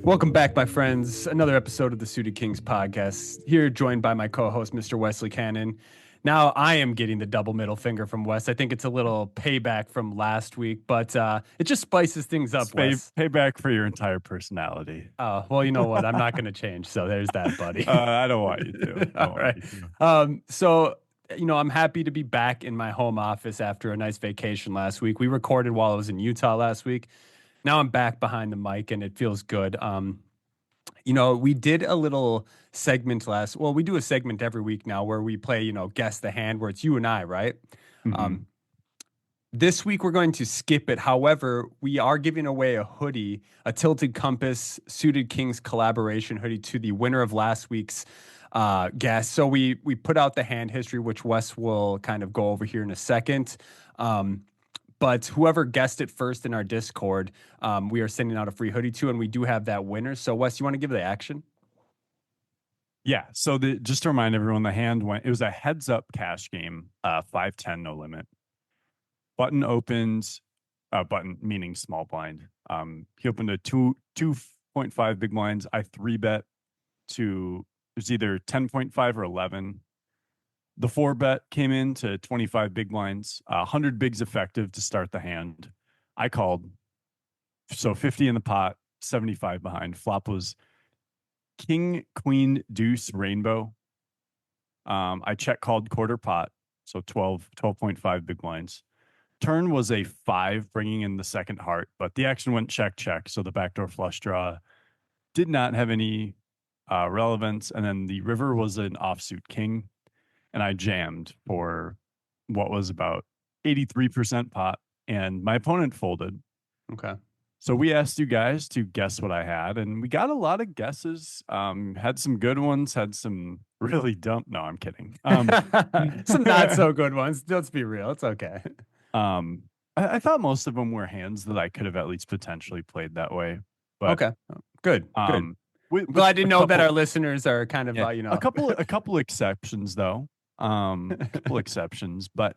Welcome back, my friends. Another episode of the Suited Kings podcast. Here, joined by my co-host, Mr. Wesley Cannon. Now, I am getting the double middle finger from Wes. I think it's a little payback from last week, but it just spices things up, Wes. Payback for your entire personality. Oh, well, you know what? I'm not going to change, so there's that, buddy. I don't want you to. All right. I'm happy to be back in my home office after a nice vacation last week. We recorded while I was in Utah last week. Now I'm back behind the mic and it feels good. We did a little segment we do a segment every week now where we play, guess the hand, where it's you and I, right? Mm-hmm. This week we're going to skip it. However, we are giving away a hoodie, a Tilted Compass Suited Kings collaboration hoodie to the winner of last week's guess. So we put out the hand history, which Wes will kind of go over here in a second. But whoever guessed it first in our Discord, we are sending out a free hoodie to, and we do have that winner. So, Wes, you want to give the action? Yeah. So just to remind everyone, the hand it was a heads up cash game, 5-10, no limit. Button opened, button meaning small blind. He opened a 2.5 big blinds. I 3-bet to, it was either 10.5 or 11. The 4-bet came in to 25 big blinds, 100 bigs effective to start the hand. I called. So 50 in the pot, 75 behind. Flop was king, queen, deuce, rainbow. I check called quarter pot, so 12.5 big blinds. Turn was a 5, bringing in the second heart, but the action went check, check. So the backdoor flush draw did not have any relevance. And then the river was an offsuit king. And I jammed for what was about 83% pot, and my opponent folded. Okay. So we asked you guys to guess what I had, and we got a lot of guesses. Had some good ones, had some really dumb. No, I'm kidding. Some not so good ones. Let's be real. It's okay. I thought most of them were hands that I could have at least potentially played that way. But okay, good. Good. Glad to know that our listeners are kind of, a couple exceptions though. Couple exceptions, but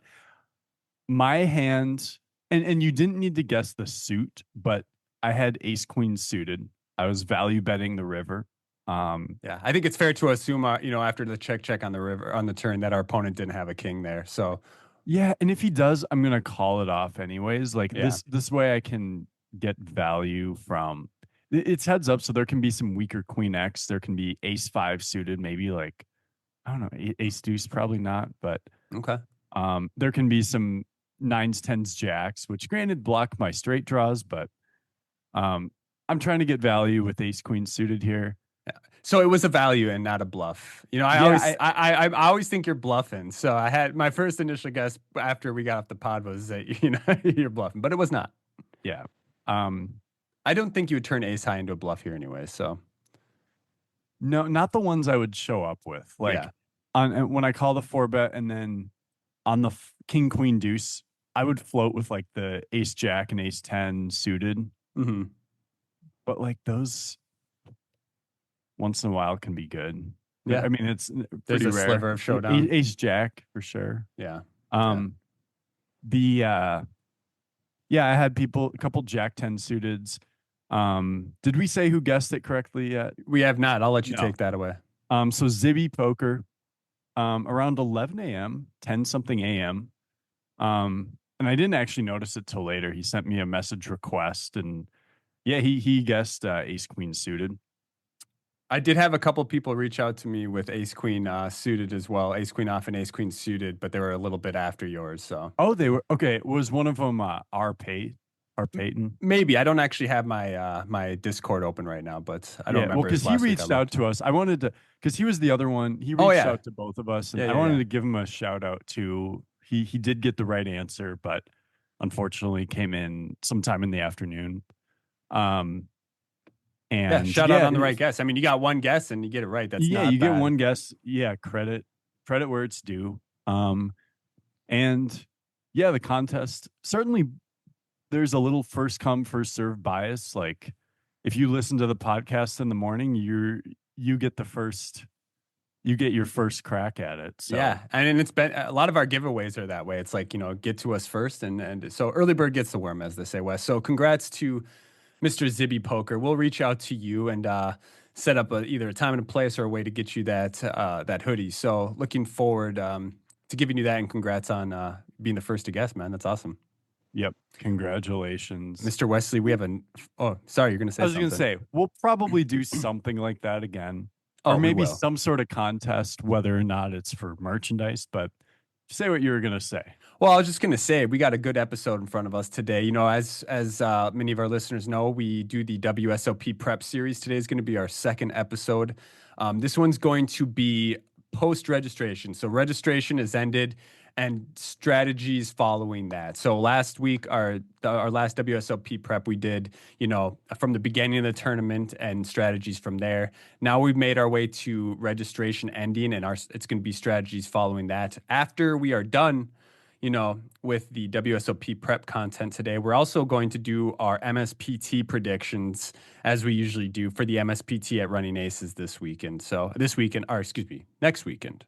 my hand, and you didn't need to guess the suit, but I had ace queen suited. I was value betting the river. Yeah, I think it's fair to assume, after the check on the river on the turn, that our opponent didn't have a king there. So yeah, and if he does, I'm gonna call it off anyways. This way I can get value from it's heads up, so there can be some weaker queen X. There can be ace 5 suited, maybe like I don't know, ace deuce, probably not, but okay. There can be some 9s, 10s, jacks, which granted block my straight draws, but I'm trying to get value with ace queen suited here. Yeah. So it was a value and not a bluff. I always think you're bluffing. So I had my first initial guess after we got off the pod was that you're bluffing, but it was not. Yeah. I don't think you would turn ace high into a bluff here anyway. So no, not the ones I would show up with. When I call the 4-bet, and then on the king queen deuce, I would float with like the ace jack and ace 10 suited. Mm-hmm. But like those once in a while can be good. Yeah, I mean there's a rare. Sliver of showdown. Ace jack for sure. Yeah. I had a couple jack 10 suiteds. Did we say who guessed it correctly yet? We have not. I'll let you take that away. So Zibby Poker, around 11 a.m., 10 something a.m. And I didn't actually notice it till later. He sent me a message request, and yeah, he guessed ace queen suited. I did have a couple people reach out to me with ace queen suited as well, ace queen off and ace queen suited, but they were a little bit after yours. So they were okay. Was one of them R Peyton? Maybe. I don't actually have my my Discord open right now, but I don't remember. Well, because he reached out to us. I wanted to, because he was the other one. He reached out to both of us, and I wanted to give him a shout out too. He did get the right answer, but unfortunately came in sometime in the afternoon. And shout out on the right guess. I mean, you got one guess and you get it right. That's not you bad. Get one guess. Yeah, credit where it's due. And yeah, the contest certainly there's a little first come first serve bias. Like if you listen to the podcast in the morning, you get your first crack at it. So. Yeah, and it's been a lot of our giveaways are that way. It's like get to us first, and so early bird gets the worm, as they say, Wes. So congrats to Mr. Zibby Poker. We'll reach out to you and set up either a time and a place or a way to get you that hoodie. So looking forward to giving you that, and congrats on being the first to guess, man. That's awesome. Yep. Congratulations. Mr. Wesley, we have oh, sorry, you're going to I say was going to something. say, we'll probably do something like that again, or Oh, we maybe will. some sort of contest, whether or not it's for merchandise. But say what you were going to say. Well, I was just going to say we got a good episode in front of us today. You know, as many of our listeners know, we do the WSOP Prep series. Today is going to be our second episode. This one's going to be post registration. So registration is ended, and strategies following that. So last week, our last WSOP Prep, we did, you know, from the beginning of the tournament and strategies from there. Now we've made our way to registration ending, and it's going to be strategies following that. After we are done, you know, with the WSOP Prep content today, we're also going to do our MSPT predictions as we usually do for the MSPT at Running Aces this weekend. So this weekend, or excuse me, next weekend.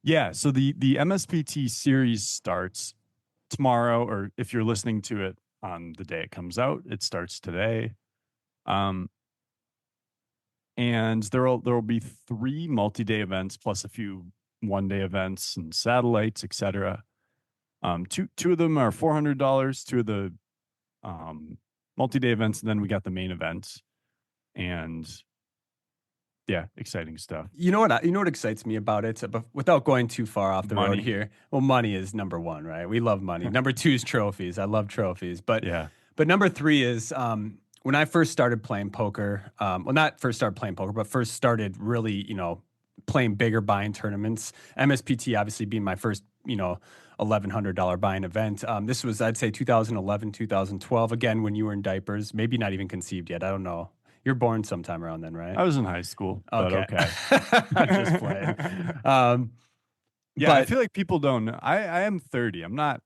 Yeah. So the MSPT series starts tomorrow, or if you're listening to it on the day it comes out, it starts today. And there'll be 3 multi-day events plus a few one-day events and satellites, etc. Two of them are $400. Two of the multi-day events, and then we got the main event, and yeah, exciting stuff. You know what? You know what excites me about it, but without going too far off the road Money. here. Well, money is number one, right? We love money. Number two is trophies. I love trophies, Yeah. but number three is when I first started playing poker. Well, not first started playing poker, but first started really, you know, playing bigger buying tournaments. MSPT obviously being my first, you know, $1,100 buying event. This was, I'd say, 2011, 2012. Again, when you were in diapers, maybe not even conceived yet. I don't know. You're born sometime around then, right? I was in high school, but Okay. okay. I'm just playing. Yeah, I But feel like people don't know. I am 30. I'm not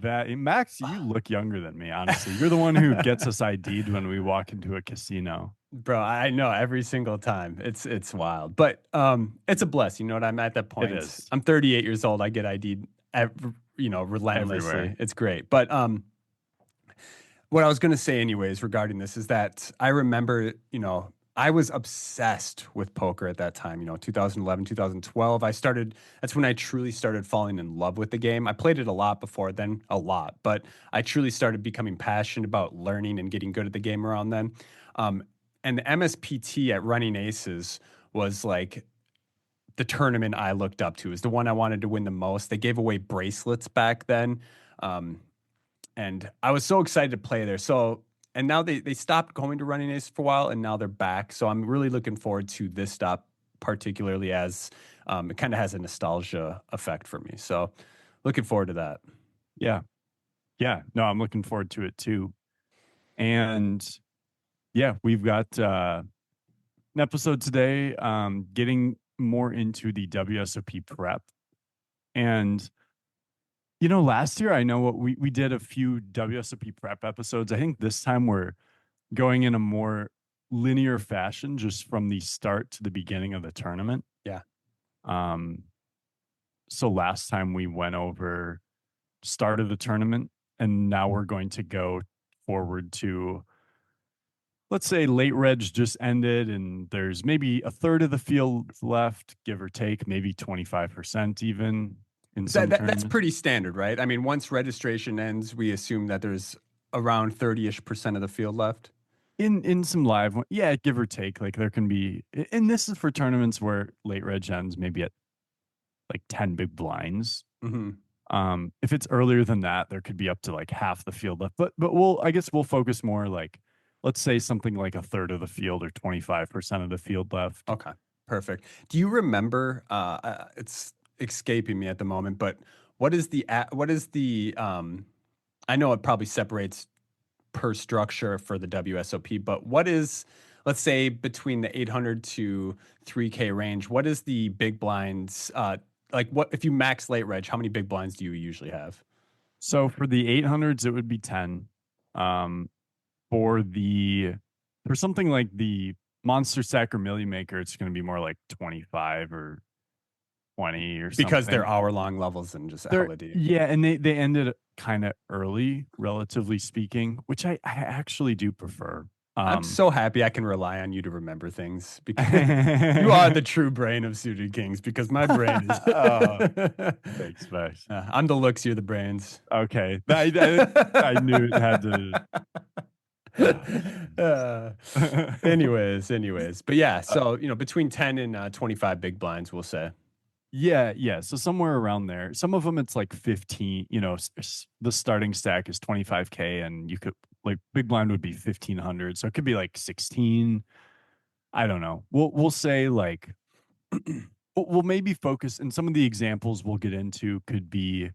that Max, you look younger than me, honestly. You're the one who gets us ID'd when we walk into a casino. bro, I know every single time. It's wild. But it's a bless. You know what? I'm at that It point. is I'm 38 years old. I get ID'd you know, relentlessly. everywhere. It's great. But what I was going to say, anyways, regarding this is that I remember, you know, I was obsessed with poker at that time, you know, 2011, 2012. That's when I truly started falling in love with the game. I played it a lot before then, a lot, but I truly started becoming passionate about learning and getting good at the game around then. Um, and the MSPT at Running Aces was like the tournament I looked up to, is the one I wanted to win the most. They gave away bracelets back then. Um, and I was so excited to play there. So, and now they stopped going to Running Ace for a while, and now they're back. So I'm really looking forward to this stop, particularly as it kind of has a nostalgia effect for me. So, looking forward to that. Yeah. Yeah. No, I'm looking forward to it too. And yeah, we've got an episode today getting more into the WSOP prep. And you know, last year I know what we did a few WSOP prep episodes. I think this time we're going in a more linear fashion, just from the start to the beginning of the tournament. Yeah. Um, so last time we went over start of the tournament, and now we're going to go forward to, let's say, late reg just ended, and there's maybe a third of the field left, give or take, maybe 25% even in some That's tournaments. pretty standard, right? I mean, once registration ends, we assume that there's around 30-ish% of the field left. In some live, yeah, give or take. Like there can be, and this is for tournaments where late reg ends maybe at like 10 big blinds. Mm-hmm. If it's earlier than that, there could be up to like half the field left. But I guess we'll focus more like, let's say something like a third of the field or 25% of the field left. Okay, perfect. Do you remember? It's escaping me at the moment, but what is the? I know it probably separates per structure for the WSOP, but what is, let's say, between the 800 to 3K range? What is the big blinds? Like, what if you max late reg? How many big blinds do you usually have? So for the 800s, it would be 10. Um, for the for something like the Monster Sack or Millie Maker, it's going to be more like 25 or 20 or Because they're something. hour long levels and just They're hella deep. yeah, and they ended kind of early, relatively speaking, which I actually do prefer. I'm Um, so happy I can rely on you to remember things because you are the true brain of Suited Kings because my brain is. oh, thanks, Max. I'm the looks, you're the brains. Okay, I knew it had to. Uh, anyways. But yeah, so, between 10 and 25 big blinds, we'll say. Yeah. So somewhere around there. Some of them it's like 15, the starting stack is 25K and you could like big blind would be 1500. So it could be like 16. I don't know. We'll say like we'll maybe focus and some of the examples we'll get into could be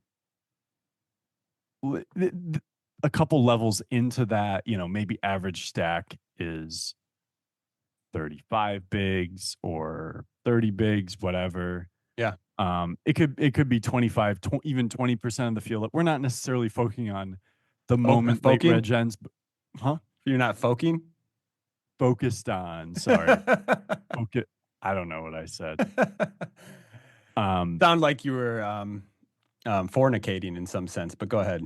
a couple levels into that, maybe average stack is 35 bigs or 30 bigs, whatever. Yeah. It could be 25, even 20% of the field. We're not necessarily focusing on the moment late Foking? reg ends, huh? You're not foking? Focused on, sorry. Okay. I don't know what I said. Sound like you were fornicating in some sense, but go ahead.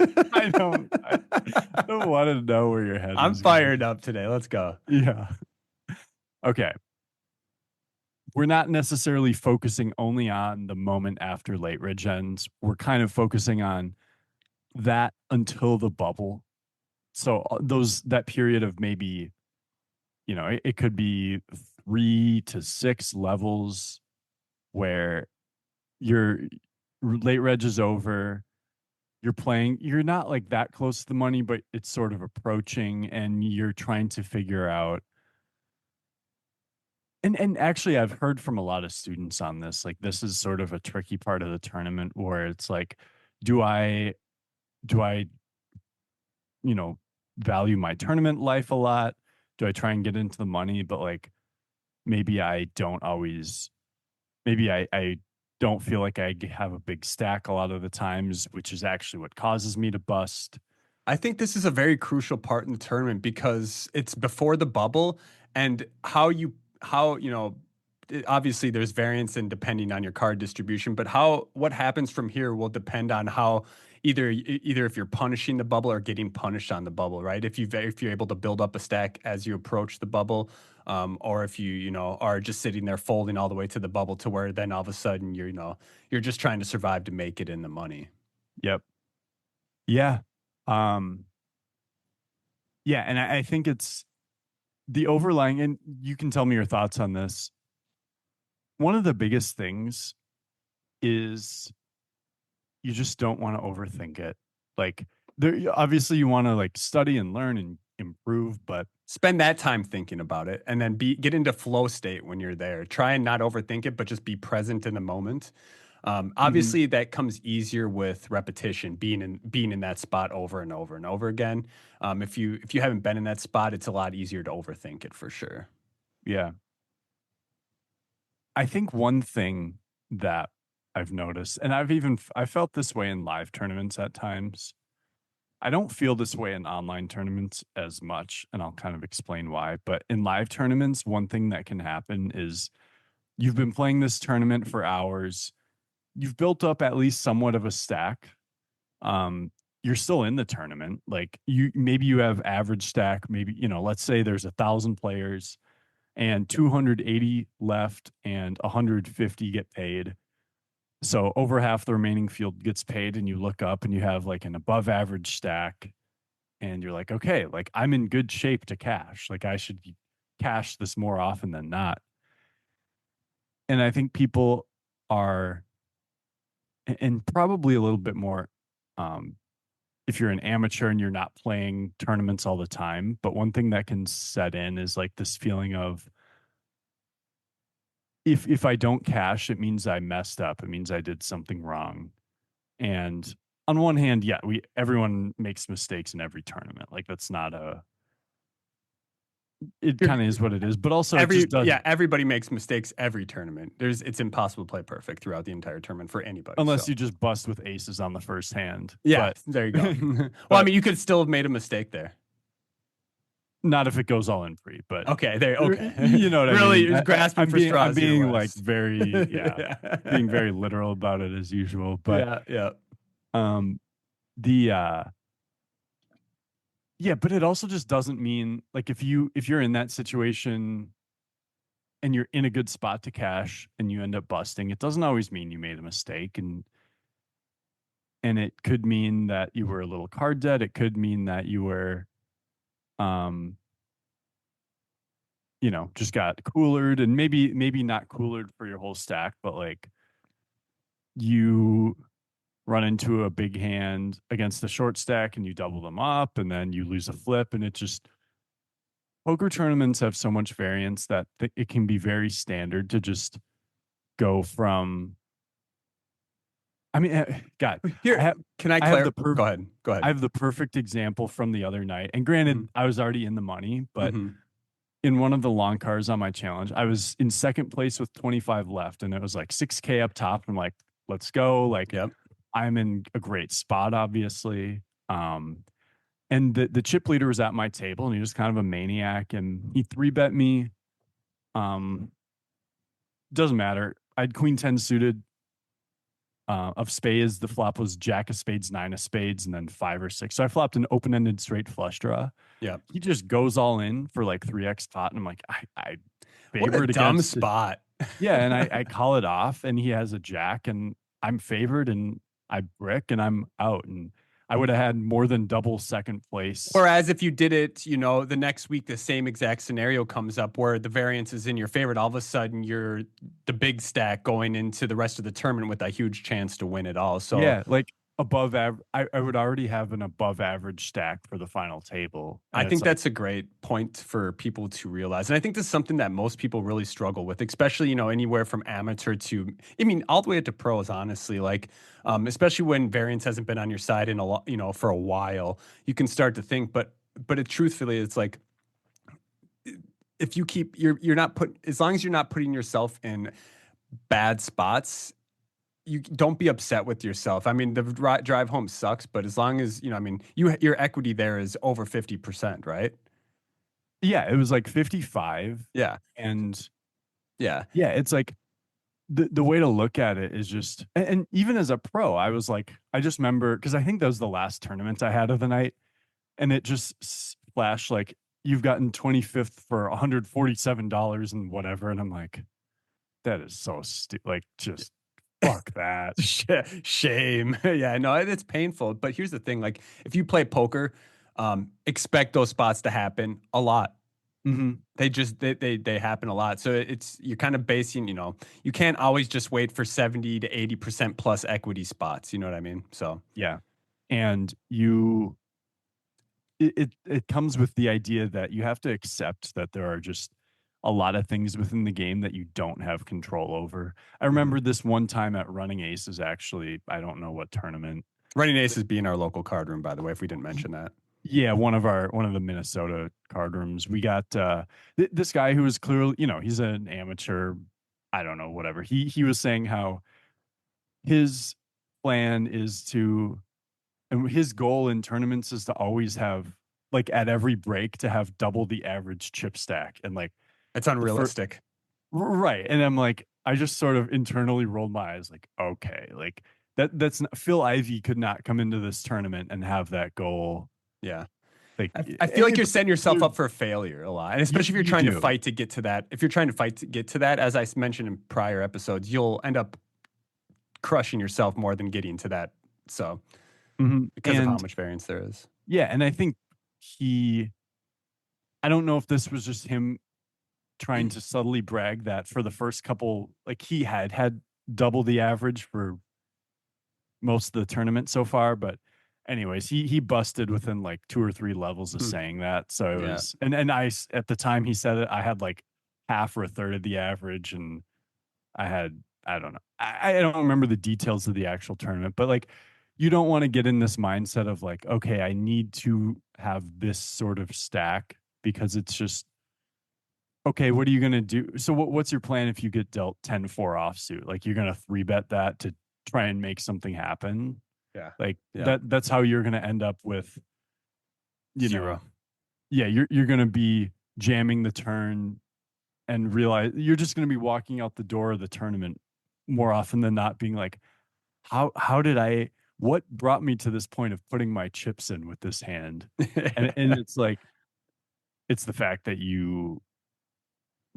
I don't want to know where your head I'm is going. fired up today. Let's go. Yeah. Okay. We're not necessarily focusing only on the moment after late reg ends. We're kind of focusing on that until the bubble. So that period of maybe, it could be 3 to 6 levels where your late reg is over. You're playing, you're not like that close to the money, but it's sort of approaching and you're trying to figure out. And actually I've heard from a lot of students on this, like this is sort of a tricky part of the tournament where it's like, do I, you know, value my tournament life a lot? Do I try and get into the money? But like maybe I don't always, maybe I don't feel like I have a big stack a lot of the times, which is actually what causes me to bust. I think this is a very crucial part in the tournament because it's before the bubble and obviously there's variance in depending on your card distribution, but what happens from here will depend on how either if you're punishing the bubble or getting punished on the bubble, right? If you're able to build up a stack as you approach the bubble, or if are just sitting there folding all the way to the bubble to where then all of a sudden you're just trying to survive to make it in the money. Yep. Yeah. Um, yeah. And I think it's the overlying, and you can tell me your thoughts on this. One of the biggest things is you just don't want to overthink it. Like there, obviously you want to like study and learn and improve, but Spend that time thinking about it and then get into flow state when you're there. Try and not overthink it, but just be present in the moment. Mhm. Obviously, that comes easier with repetition, being in that spot over and over and over again. If you haven't been in that spot, it's a lot easier to overthink it for sure. Yeah. I think one thing that I've noticed, and I felt this way in live tournaments at times. I don't feel this way in online tournaments as much, and I'll kind of explain why. But in live tournaments, one thing that can happen is you've been playing this tournament for hours. You've built up at least somewhat of a stack. You're still in the tournament. Like you have average stack. Maybe, let's say there's 1,000 players and 280 left and 150 get paid. So over half the remaining field gets paid, and you look up and you have like an above average stack, and you're like, okay, like I'm in good shape to cash. Like I should cash this more often than not. And I think people are, and probably a little bit more, um, if you're an amateur and you're not playing tournaments all the time. But one thing that can set in is like this feeling of, if I don't cash, it means I messed up. It means I did something wrong. And on one hand, yeah, everyone makes mistakes in every tournament. Like that's not it You're, kind of is what it is. But also it just does, everybody makes mistakes every tournament. It's impossible to play perfect throughout the entire tournament for anybody. unless So you just bust with aces on the first hand. yeah, But there you go. Well, I but mean, you could still have made a mistake there. not if it goes all in free. But Okay, there. Okay, you know what I really, mean? you're grasping I'm for I'm straws here, being like Wes. very, yeah, Yeah. being very literal about it as usual. But Yeah, yeah. Um, the Yeah, but it also just doesn't mean like if you're in that situation and you're in a good spot to cash and you end up busting, it doesn't always mean you made a mistake, and it could mean that you were a little card dead. It could mean that you were um just got coolered, and maybe not coolered for your whole stack, but like you run into a big hand against the short stack and you double them up and then you lose a flip, and it just poker tournaments have so much variance that it can be very standard to just go from. I mean, God, I Here, have can I I have the Go ahead. Go I ahead. have the perfect example from the other night. And granted, Hmm. I was already in the money, but Hmm. in one of the long cars on my challenge, I was in second place with 25 left, and it was like 6K up top. I'm like, let's go. Like, Yep. I'm in a great spot, obviously. Um, and the chip leader was at my table, and he was kind of a maniac, and he three bet me. Um, doesn't matter. I had queen 10 suited of spades. The flop was jack of spades, nine of spades, and then five or six. So I flopped an open ended straight flush draw. Yep. He just goes all in for like 3x pot. And I'm like, I What a favored dumb against it. spot. Yeah. And I call it off, and he has a jack, and I'm favored, and I brick, and I'm out. And I would have had more than double second place. Whereas if you did it, the next week, the same exact scenario comes up where the variance is in your favor. All of a sudden, you're the big stack going into the rest of the tournament with a huge chance to win it all. So Yeah. Like above average, I would already have an above average stack for the final table. I And it's think like, that's a great point for people to realize. And I think this is something that most people really struggle with, especially, anywhere from amateur to, I mean, all the way up to pros, honestly. Like, especially when variance hasn't been on your side in a lot, for a while, you can start to think, but truthfully, it's like, if you keep, you're not put, as long as you're not putting yourself in bad spots, you don't be upset with yourself. I mean, the drive home sucks, but as long as, I mean, your equity there is over 50%, right? yeah, it was like 55. Yeah. And Yeah. yeah, it's like the way to look at it is just, and even as a pro, I was like, I just remember because I think that was the last tournament I had of the night, and it just flashed like you've gotten 25th for $147 and whatever. And I'm like, that is so like just fuck that. Shame. Yeah, no, it's painful. But here's the thing, like if you play poker, expect those spots to happen a lot. Hmm. They happen a lot. So you're kind of basing, you can't always just wait for 70 to 80% plus equity spots. You know what I mean? So Yeah. And it comes with the idea that you have to accept that there are just a lot of things within the game that you don't have control over. I mhm. remember this one time at Running Aces, actually, I don't know what tournament. Running Ace is being our local card room, by the way, if we didn't mention that. Yeah, one of the Minnesota card rooms. We got this guy who was clearly, he's an amateur, I don't know, whatever. He was saying how his plan is to, and his goal in tournaments is to always have, like, at every break to have double the average chip stack. And like It's the first, unrealistic. right. And I'm like, I just sort of internally rolled my eyes like, okay, like that's not, Phil Ivey could not come into this tournament and have that goal. Yeah. Like, I feel like you're setting yourself there, up for failure a lot. And you especially if you're you trying to do. fight to get to that. If you're trying to fight to get to that, as I mentioned in prior episodes, you'll end up crushing yourself more than getting to that. So, Mhm. because of how And much variance there is. yeah, and I think he, I don't know if this was just him trying to subtly brag that for the first couple, like he had double the average for most of the tournament so far. But anyways, he busted within like two or three levels of Hmm. saying that. So it Yeah. was, and I, at the time he said it, I had like half or a third of the average, and I had, I don't know. I don't remember the details of the actual tournament, but like you don't want to get in this mindset of like, okay, I need to have this sort of stack because it's just, okay, what are you going to do? So what's your plan if you get dealt 10-4 offsuit? Like you're going to three bet that to try and make something happen. Yeah. Like Yeah. that's how you're going to end up with, you know, Zero. yeah, you're going to be jamming the turn and realize you're just going to be walking out the door of the tournament more often than not being like, how did I, what brought me to this point of putting my chips in with this hand? And it's like, it's the fact that you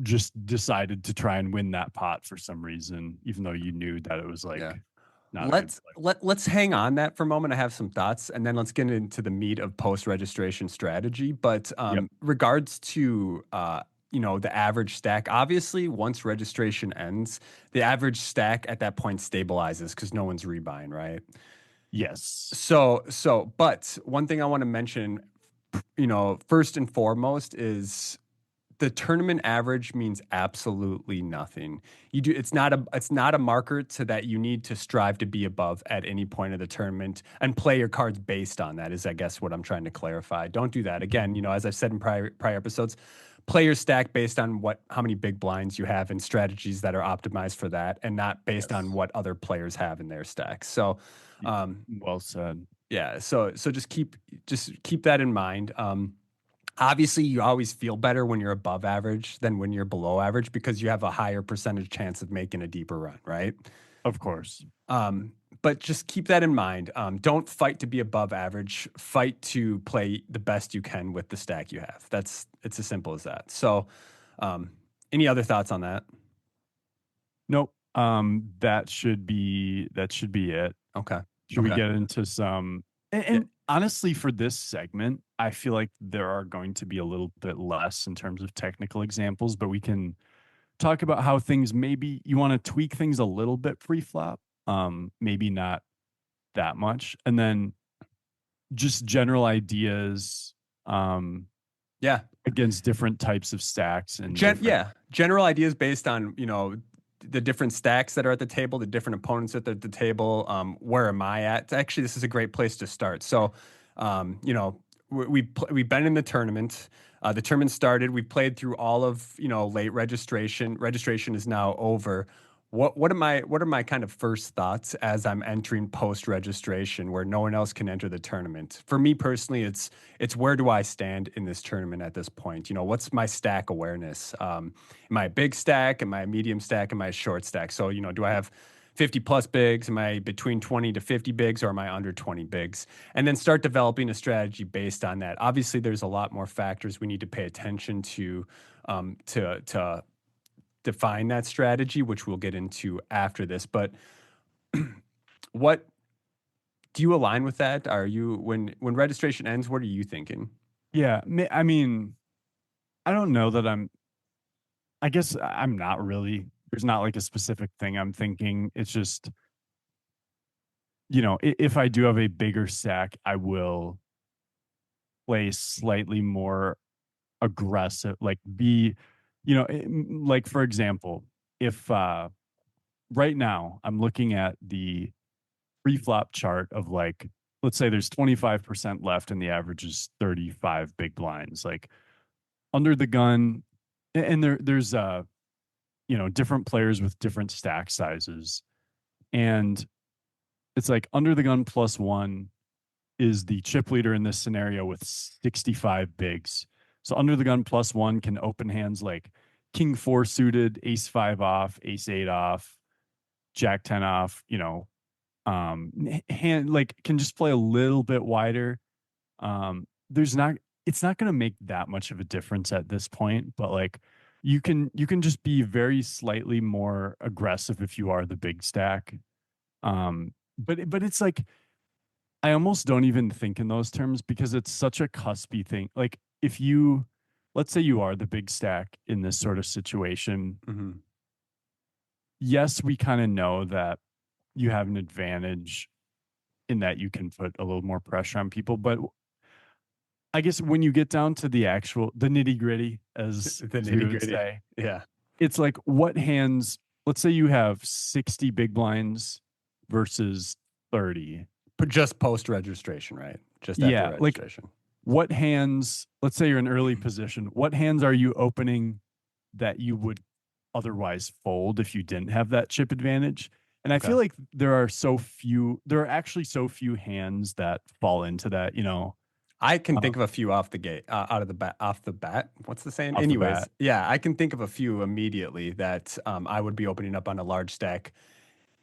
just decided to try and win that pot for some reason, even though you knew that it was Yeah. like not a good Let's play. let's hang on that for a moment. I have some thoughts, and then let's get into the meat of post-registration strategy. But Yep. regards to the average stack, obviously once registration ends, the average stack at that point stabilizes because no one's rebuying, right? Yes. But one thing I want to mention, first and foremost is the tournament average means absolutely nothing. It's not a marker to that you need to strive to be above at any point of the tournament and play your cards based on that is I guess what I'm trying to clarify. Don't do that. Again, as I've said in prior episodes, play your stack based on how many big blinds you have and strategies that are optimized for that and not based on Yes. what other players have in their stacks. So um Well said. yeah, so just keep that in mind. Obviously, you always feel better when you're above average than when you're below average because you have a higher percentage chance of making a deeper run, right? Of course. Um, but just keep that in mind. Don't fight to be above average. Fight to play the best you can with the stack you have. It's as simple as that. So, um, any other thoughts on that? Nope. That should be it. Okay. Should we Okay. get into some Yeah. and honestly for this segment, I feel like there are going to be a little bit less in terms of technical examples, but we can talk about how things maybe you want to tweak things a little bit pre-flop, maybe not that much, and then just general ideas Yeah. against different types of stacks and different. General ideas based on, the different stacks that are at the table, the different opponents that are at the table. Where am I at? Actually, this is a great place to start. So, we've been in the tournament. The tournament started. We played through all of, late registration. Registration is now over. What are my kind of first thoughts as I'm entering post registration where no one else can enter the tournament? For me personally, it's where do I stand in this tournament at this point? What's my stack awareness? Am I a big stack? Am I a medium stack? Am I a short stack? So, do I have 50 plus bigs? Am I between 20 to 50 bigs or am I under 20 bigs? And then start developing a strategy based on that. Obviously, there's a lot more factors we need to pay attention to define that strategy, which we'll get into after this. But what do you align with that? Are you when registration ends, what are you thinking? Yeah, I mean, I don't know that I guess I'm not really. There's not like a specific thing I'm thinking. It's just, if I do have a bigger stack, I will play slightly more aggressive, like like for example, if right now I'm looking at the pre-flop chart of like, let's say there's 25% left and the average is 35 big blinds, like under the gun, and there's different players with different stack sizes. And it's like under the gun plus one is the chip leader in this scenario with 65 bigs. So under the gun plus one can open hands like king four suited, ace five off, ace eight off, jack 10 off, hand like can just play a little bit wider. There's not it's not going to make that much of a difference at this point, but like you can just be very slightly more aggressive if you are the big stack. But it's like I almost don't even think in those terms because it's such a cuspy thing. Like if you let's say you are the big stack in this sort of situation, Mm-hmm. yes, we kind of know that you have an advantage in that you can put a little more pressure on people, but I guess when you get down to the nitty gritty, as The we nitty would gritty. say, Yeah. it's like what hands, let's say you have 60 big blinds versus 30. But just post registration, right? Just after Yeah. Like registration. what hands, let's say you're in early position, what hands are you opening that you would otherwise fold if you didn't have that chip advantage? And I Okay. feel like there are actually so few hands that fall into that, I can uh, think of a few off the gate, out of the bat, off the bat. What's the saying? off the Anyways, bat. yeah, I can think of a few immediately that I would be opening up on a large stack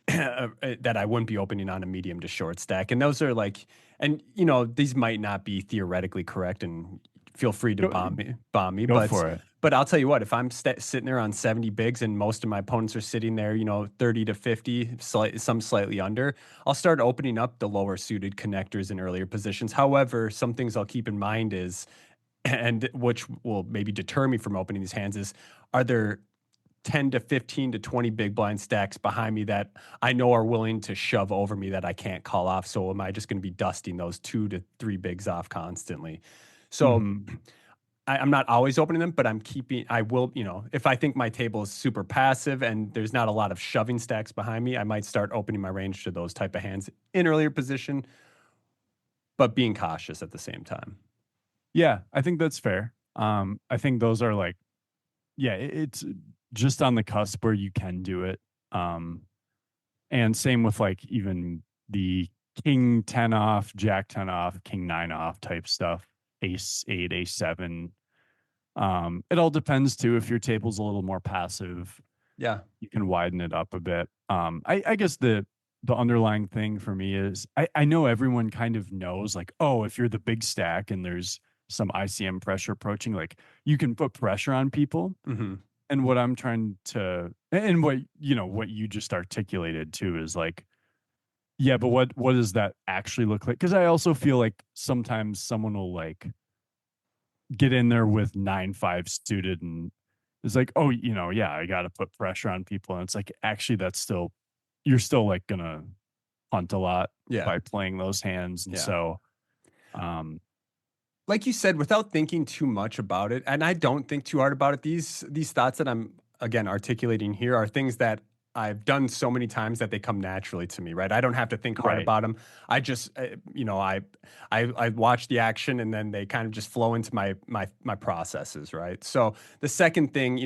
that I wouldn't be opening on a medium to short stack. And those are like, and these might not be theoretically correct, and feel free to Go, bomb me, go for it. but I'll tell you what, if I'm sitting there on 70 bigs and most of my opponents are sitting there, 30 to 50, some slightly under, I'll start opening up the lower suited connectors in earlier positions. However, some things I'll keep in mind is, and which will maybe deter me from opening these hands, is, are there 10 to 15 to 20 big blind stacks behind me that I know are willing to shove over me that I can't call off? So am I just going to be dusting those 2 to 3 bigs off constantly? So Mm-hmm. I'm not always opening them, but I will, if I think my table is super passive and there's not a lot of shoving stacks behind me, I might start opening my range to those type of hands in earlier position, but being cautious at the same time. Yeah, I think that's fair. I think those are like, yeah, it's just on the cusp where you can do it. Um, and same with like even the king 10 off, jack 10 off, king 9 off type stuff, ace 8, ace 7. It all depends too. If your table's a little more passive, Yeah. you can widen it up a bit. I guess the underlying thing for me is I know everyone kind of knows like, oh, if you're the big stack and there's some ICM pressure approaching, like you can put pressure on people. Mm-hmm. And what I'm trying to, and what you just articulated too is like, yeah, but what does that actually look like? Because I also feel like sometimes someone will like get in there with 9-5 suited and it's like, oh, yeah, I got to put pressure on people. And it's like, actually, you're still like gonna hunt a lot Yeah. by playing those hands. And Yeah. so, um, Like you said, without thinking too much about it, and I don't think too hard about it, these thoughts that I'm again articulating here are things that I've done so many times that they come naturally to me, right? I don't have to think hard right. about them. I just, I watch the action, and then they kind of just flow into my processes, right? So the second thing,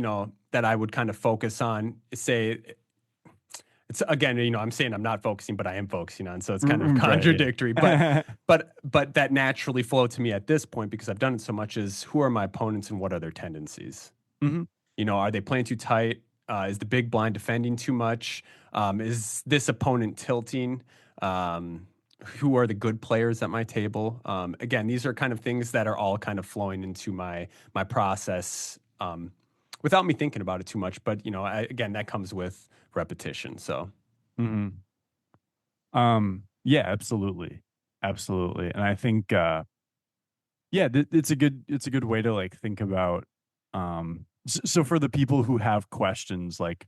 that I would kind of focus on, say, it's again, I'm saying I'm not focusing, but I am focusing on, so it's kind of Right. contradictory. But Yeah. but that naturally flowed to me at this point because I've done it so much. Is, who are my opponents and what are their tendencies? Mhm. Are they playing too tight? Is the big blind defending too much? Is this opponent tilting? Who are the good players at my table? Again, these are kind of things that are all kind of flowing into my process, without me thinking about it too much. But again, that comes with repetition. So Mhm. Yeah, absolutely. Absolutely. And I think, yeah, it's a good way to like think about, so for the people who have questions, like,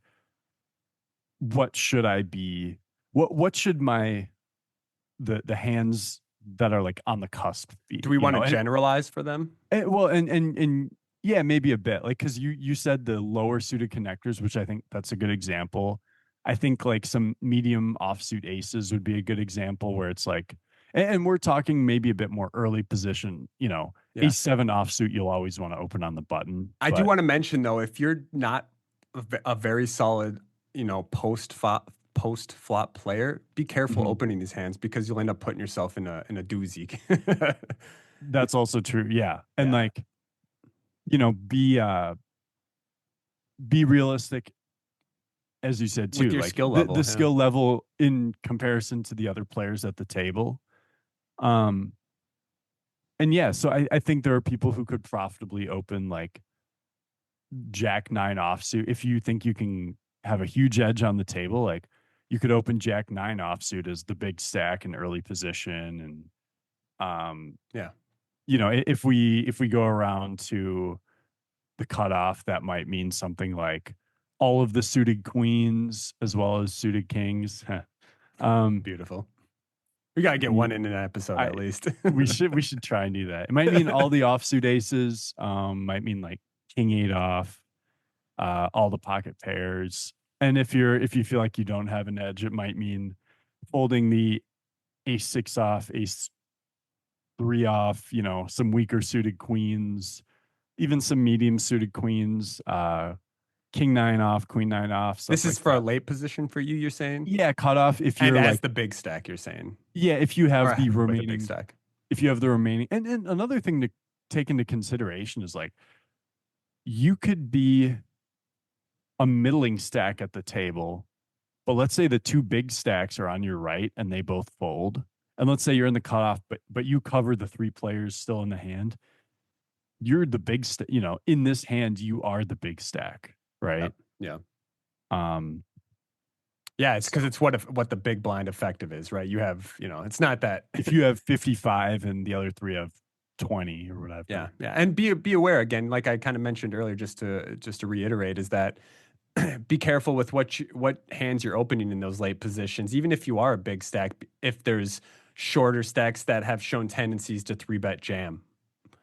what should I be, what should the hands that are like on the cusp do be, we want to and generalize for them? well, and yeah, maybe a bit like because you said the lower suited connectors, which I think that's a good example. I think like some medium offsuit aces would be a good example where it's like, and we're talking maybe a bit more early position. Yeah. Ace 7 offsuit, you'll always want to open on the button, I do but want to mention though, if you're not a very solid, post flop player, be careful mhm, opening these hands because you'll end up putting yourself in a doozy. that's also true. Yeah, and Yeah, like be realistic as you said with too, your like skill the level. Yeah. skill level in comparison to the other players at the table. Um, and yeah, so I think there are people who could profitably open like Jack 9 offsuit. If you think you can have a huge edge on the table, like you could open Jack 9 offsuit as the big stack in early position. And Yeah. if we go around to the cutoff, that might mean something like all of the suited queens as well as suited kings. um, Beautiful. We gotta get one in an episode I at least. we should try and do that. It might mean all the offsuit aces. Might mean like king 8 off, all the pocket pairs. And if you feel like you don't have an edge, it might mean folding the ace 6 off, ace 3 off. Some weaker suited queens, even some medium suited queens. King 9 off, queen 9 off, stuff This is like for a that. late position for you, you're saying? Yeah, cutoff if And you're as like, the big stack, you're saying? yeah, if you Or have the with a big remaining stack. if you have the remaining and another thing to take into consideration is like you could be a middling stack at the table But let's say the two big stacks are on your right and they both fold. And let's say you're in the cutoff, but you cover the three players still in the hand. You're the big in this hand, you are the big stack, Yeah. right? Yeah. Um, Yeah, it's because so it's what the big blind effective is, right? You have, it's not that. if you have 55 and the other three have 20 or Yeah, whatever. yeah, and be aware again, like I kind of mentioned earlier, just to reiterate, is that be careful with what hands you're opening in those late positions. Even if you are a big stack, if there's shorter stacks that have shown tendencies to three bet jam.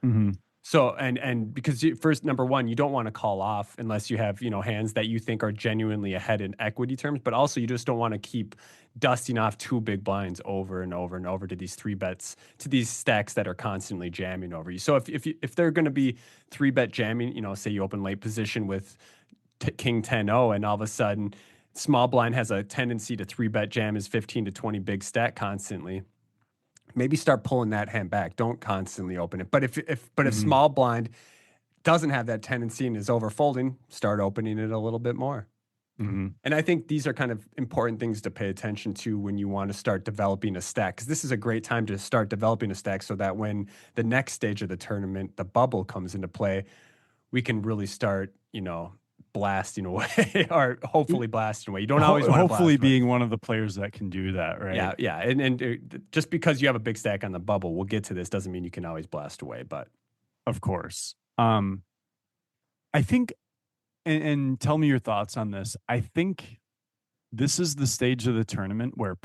Mm-hmm. So and because first, number one, you don't want to call off unless you have hands that you think are genuinely ahead in equity terms, but also you just don't want to keep dusting off two big blinds over and over and over to these three bets, to these stacks that are constantly jamming over you. So if they're going to be three bet jamming, say you open late position with King 10-0 and all of a sudden small blind has a tendency to three bet jam his 15 to 20 big stack constantly, maybe start pulling that hand back. Don't constantly open it. But if Mm-hmm. small blind doesn't have that tendency and is overfolding, start opening it a little bit more. Mm-hmm. And I think these are kind of important things to pay attention to when you want to start developing a stack, because this is a great time to start developing a stack so that when the next stage of the tournament, the bubble, comes into play, we can really start, blasting away or hopefully blasting away. You don't always want to Hopefully blast away. being one of the players that can do that, right? Yeah, yeah. And just because you have a big stack on the bubble, we'll get to this, doesn't mean you can always blast away, but Of course. I think, and tell me your thoughts on this. I think this is the stage of the tournament where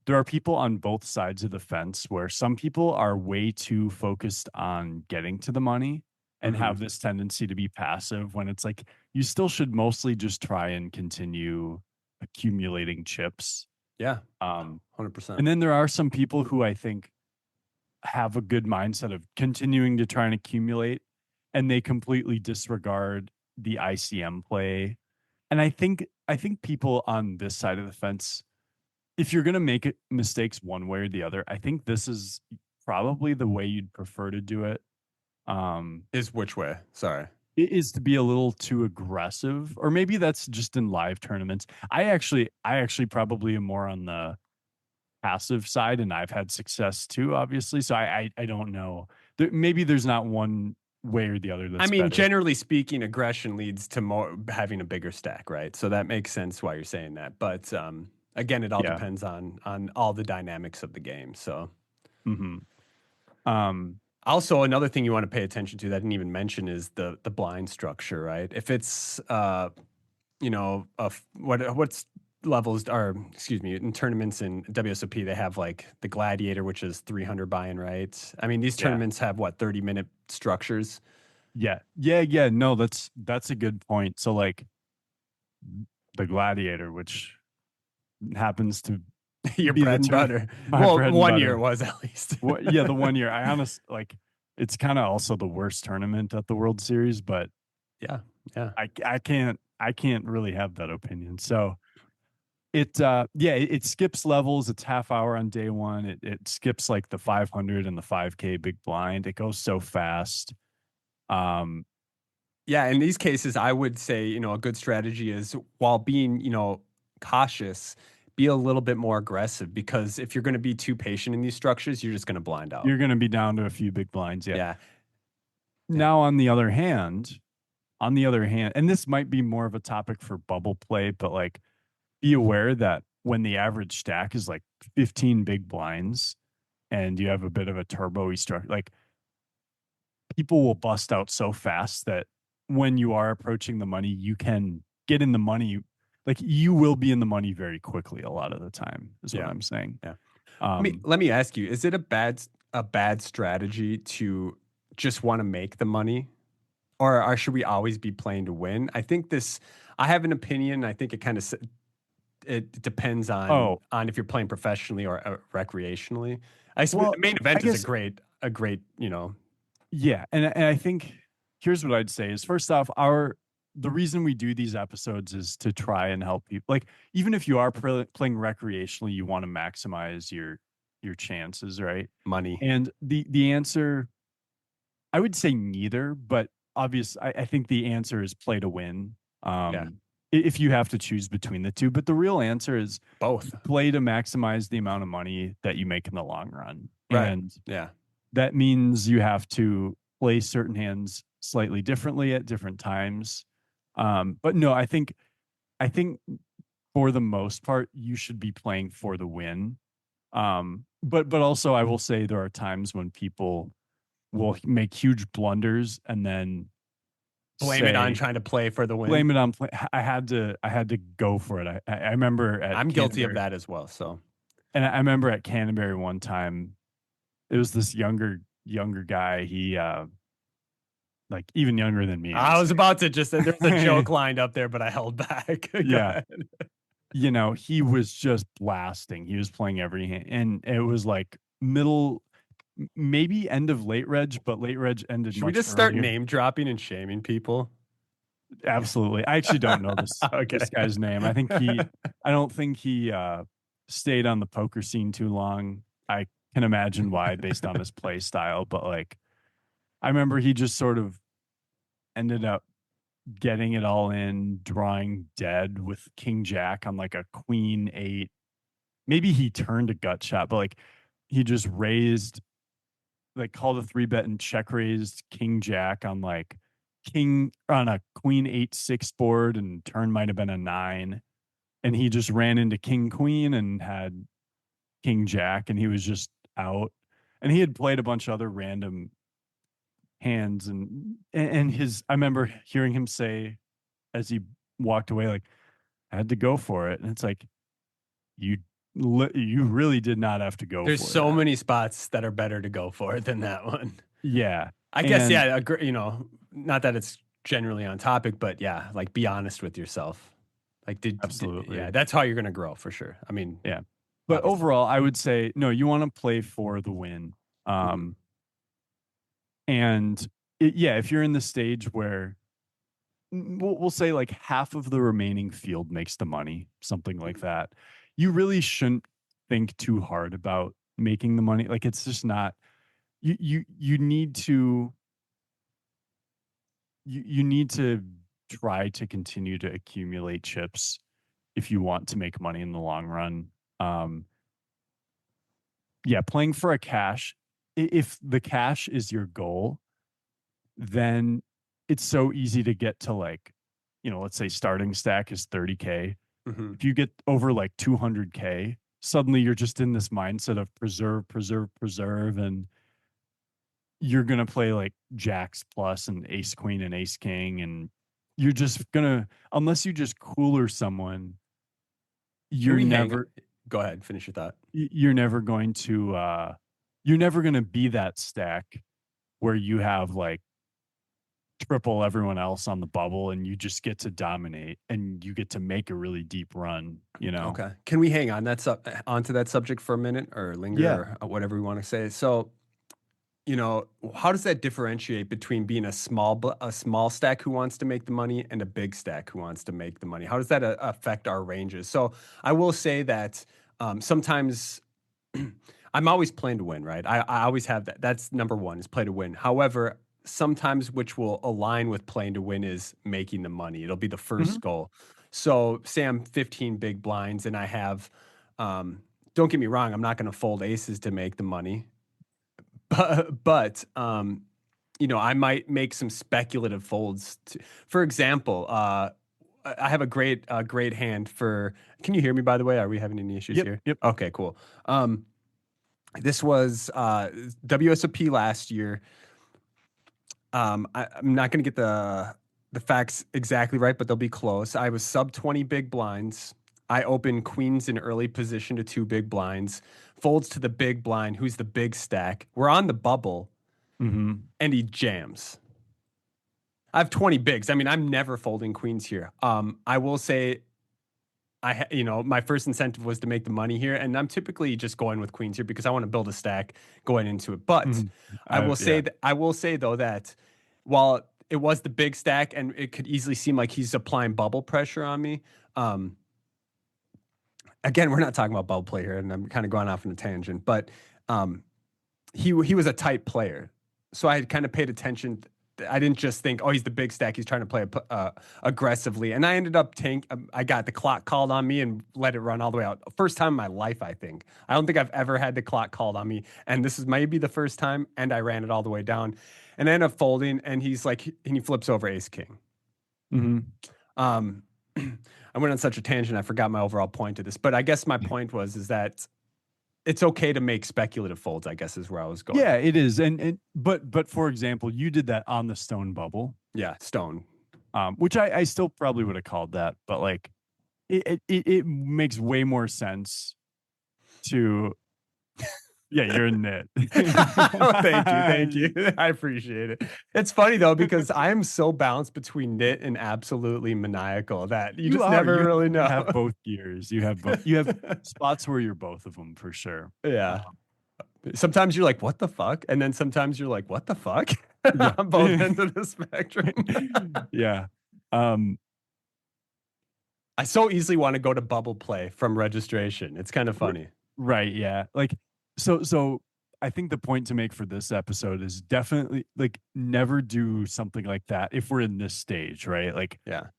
there are people on both sides of the fence where some people are way too focused on getting to the money and mhm. have this tendency to be passive when it's like you still should mostly just try and continue accumulating chips. Yeah, Um, 100%. and then there are some people who I think have a good mindset of continuing to try and accumulate and they completely disregard the ICM play. And I think people on this side of the fence, if you're going to make mistakes one way or the other, I think this is probably the way you'd prefer to do it. Um, Is which way? Sorry. it is to be a little too aggressive, or maybe that's just in live tournaments. I actually probably am more on the passive side, and I've had success too, obviously. So I don't know. Maybe there's not one way or the other I that's mean, better. generally speaking, aggression leads to more having a bigger stack, right? So that makes sense why you're saying that. But again, it all Yeah. depends on all the dynamics of the game. So Hmm. Um, also another thing you want to pay attention to that I didn't even mention is the blind structure, right? If it's what's levels are, excuse me, in tournaments in WSOP, they have like the Gladiator, which is 300 buy-in, right? I mean, these yeah. tournaments have what, 30-minute structures. Yeah. Yeah. Yeah. No, that's a good point. So like the Gladiator, which happens to Your be the bread and turn butter. my Well, bread and 1 year it butter. was at least. What? Yeah, the one year. I honestly like. It's kind of also the worst tournament at the World Series, but Yeah, yeah, I can't really have that opinion. So it skips levels. It's half hour on day one. It skips like the 500 and the 5K big blind. It goes so fast. Um, yeah. In these cases, I would say a good strategy is, while being cautious, be a little bit more aggressive, because if you're going to be too patient in these structures, you're just going to blind out. you're going to be down to a few big blinds. Yeah. Yeah, yeah, Now on the other hand, and this might be more of a topic for bubble play, but like be aware that when the average stack is like 15 big blinds and you have a bit of a turbo structure, like people will bust out so fast that when you are approaching the money, you can get in the money. Like you will be in the money very quickly a lot of the time, is what yeah, I'm saying. yeah. Let me Um, let me ask you: is it a bad strategy to just want to make the money, or should we always be playing to win? I think this. I have an opinion. I think it kind of it depends on oh, if you're playing professionally or recreationally. well, The main I event is a guess, great yeah. And I think here's what I'd say is first off, the reason we do these episodes is to try and help people. Like, even if you are playing recreationally, you want to maximize your chances, right? money. And the answer, I would say neither, but I think the answer is play to win. Yeah, Um, if you have to choose between the two. But the real answer is Both. play to maximize the amount of money that you make in the long run. Right. And Yeah. that means you have to play certain hands slightly differently at different times. But no, I think for the most part, you should be playing for the win. But also I will say there are times when people will make huge blunders and then Blame it on say trying to play for the win. blame it on play. I had to go for it. I remember at I'm guilty of Canterbury, that as well. So and I remember at Canterbury one time, it was this younger guy. He like even younger than me, I'd I was say. about to just say there's a joke lined up there, but I held back. Go Yeah, ahead. he was just blasting. He was playing every hand, and it was like middle, maybe end of late reg, but late reg ended Should we much just start earlier. name dropping and shaming people? Absolutely. I actually don't know Okay. this guy's name. I don't think he stayed on the poker scene too long. I can imagine why based on his play style, but like I remember he just sort of ended up getting it all in, drawing dead with King Jack on like a Queen 8. Maybe he turned a gut shot, but like he just raised, like called a 3-bet and check raised King Jack on like King on a Queen 8-6 board, and turn might have been a 9. And he just ran into King Queen and had King Jack, and he was just out. And he had played a bunch of other random hands, and his I remember hearing him say as he walked away, like, I had to go for it. And it's like, you you really did not have to go There's for so that. many spots that are better to go for than that one. Yeah. I guess, And yeah, not that it's generally on topic, but yeah, like be honest with yourself. Like, yeah, absolutely. that's how you're going to grow for sure. I mean, Yeah. But obviously. overall, I would say no, you want to play for the win. Mhm. Um, and yeah, if you're in the stage where we'll say like half of the remaining field makes the money, something like that, you really shouldn't think too hard about making the money. Like it's just not, you need to, you need to try to continue to accumulate chips if you want to make money in the long run. Um, yeah, playing for a cash, if the cash is your goal, then it's so easy to get to like, let's say starting stack is 30K. Mhm. If you get over like 200K, suddenly you're just in this mindset of preserve, preserve, preserve. And you're going to play like jacks plus and ace queen and ace king. And you're just going to, unless you just cooler someone, Can you're we hang? never, Go ahead, finish your thought. you're never going to, you're never going to be that stack where you have like triple everyone else on the bubble and you just get to dominate and you get to make a really deep run. Okay. Can we hang on onto that subject for a minute or Yeah. linger or whatever we want to say? So, how does that differentiate between being a small stack who wants to make the money and a big stack who wants to make the money? How does that affect our ranges? So, I will say that sometimes I'm always playing to win, right? I always have that. That's number one is play to win. However, sometimes which will align with playing to win is making the money. It'll be the Hmm. first goal. So, say I'm 15 big blinds and I have, um, don't get me wrong, I'm not going to fold aces to make the money but I might make some speculative folds. For example, I have a great hand for. Can you hear me? By the way, are we having any issues Yep. here? Yep. Okay, cool. This was WSOP last year. I'm not going to get the facts exactly right, but they'll be close. I was sub 20 big blinds. I opened queens in early position to two big blinds, folds to the big blind, who's the big stack. We're on the bubble Hmm. and he jams. I have 20 bigs. I mean, I'm never folding queens here. I will say my first incentive was to make the money here, and I'm typically just going with queens here because I want to build a stack going into it. But Hmm. Yeah. I will say though that while it was the big stack and it could easily seem like he's applying bubble pressure on me, um, again, we're not talking about bubble play here, and I'm kind of going off on a tangent, but um, he was a tight player, so I had kind of paid attention I didn't just think, oh, he's the big stack. He's trying to play aggressively. And I ended up I got the clock called on me and let it run all the way out. First time in my life, I think. I don't think I've ever had the clock called on me. And this is maybe the first time. And I ran it all the way down and I ended up folding. And he's like, and he flips over ace king. Mm-hmm. Um, I went on such a tangent. I forgot my overall point to this. But I guess my point is that it's okay to make speculative folds, I guess is where I was going. Yeah, it is. But for example, you did that on the stone bubble. Yeah, stone. Which I still probably would have called that, but like it makes way more sense to yeah, you're a nit. Oh, thank you. I appreciate it. It's funny though, because I'm so balanced between nit and absolutely maniacal that you just never really know. You have both gears. You have both. You have spots where you're both of them for sure. Yeah. Sometimes you're like, what the fuck? And then sometimes you're like, what the fuck? Yeah. On both ends of the spectrum. Yeah. I so easily want to go to bubble play from registration. It's kind of funny. Right. Yeah. Like, so I think the point to make for this episode is definitely like never do something like that if we're in this stage, right? Like, yeah,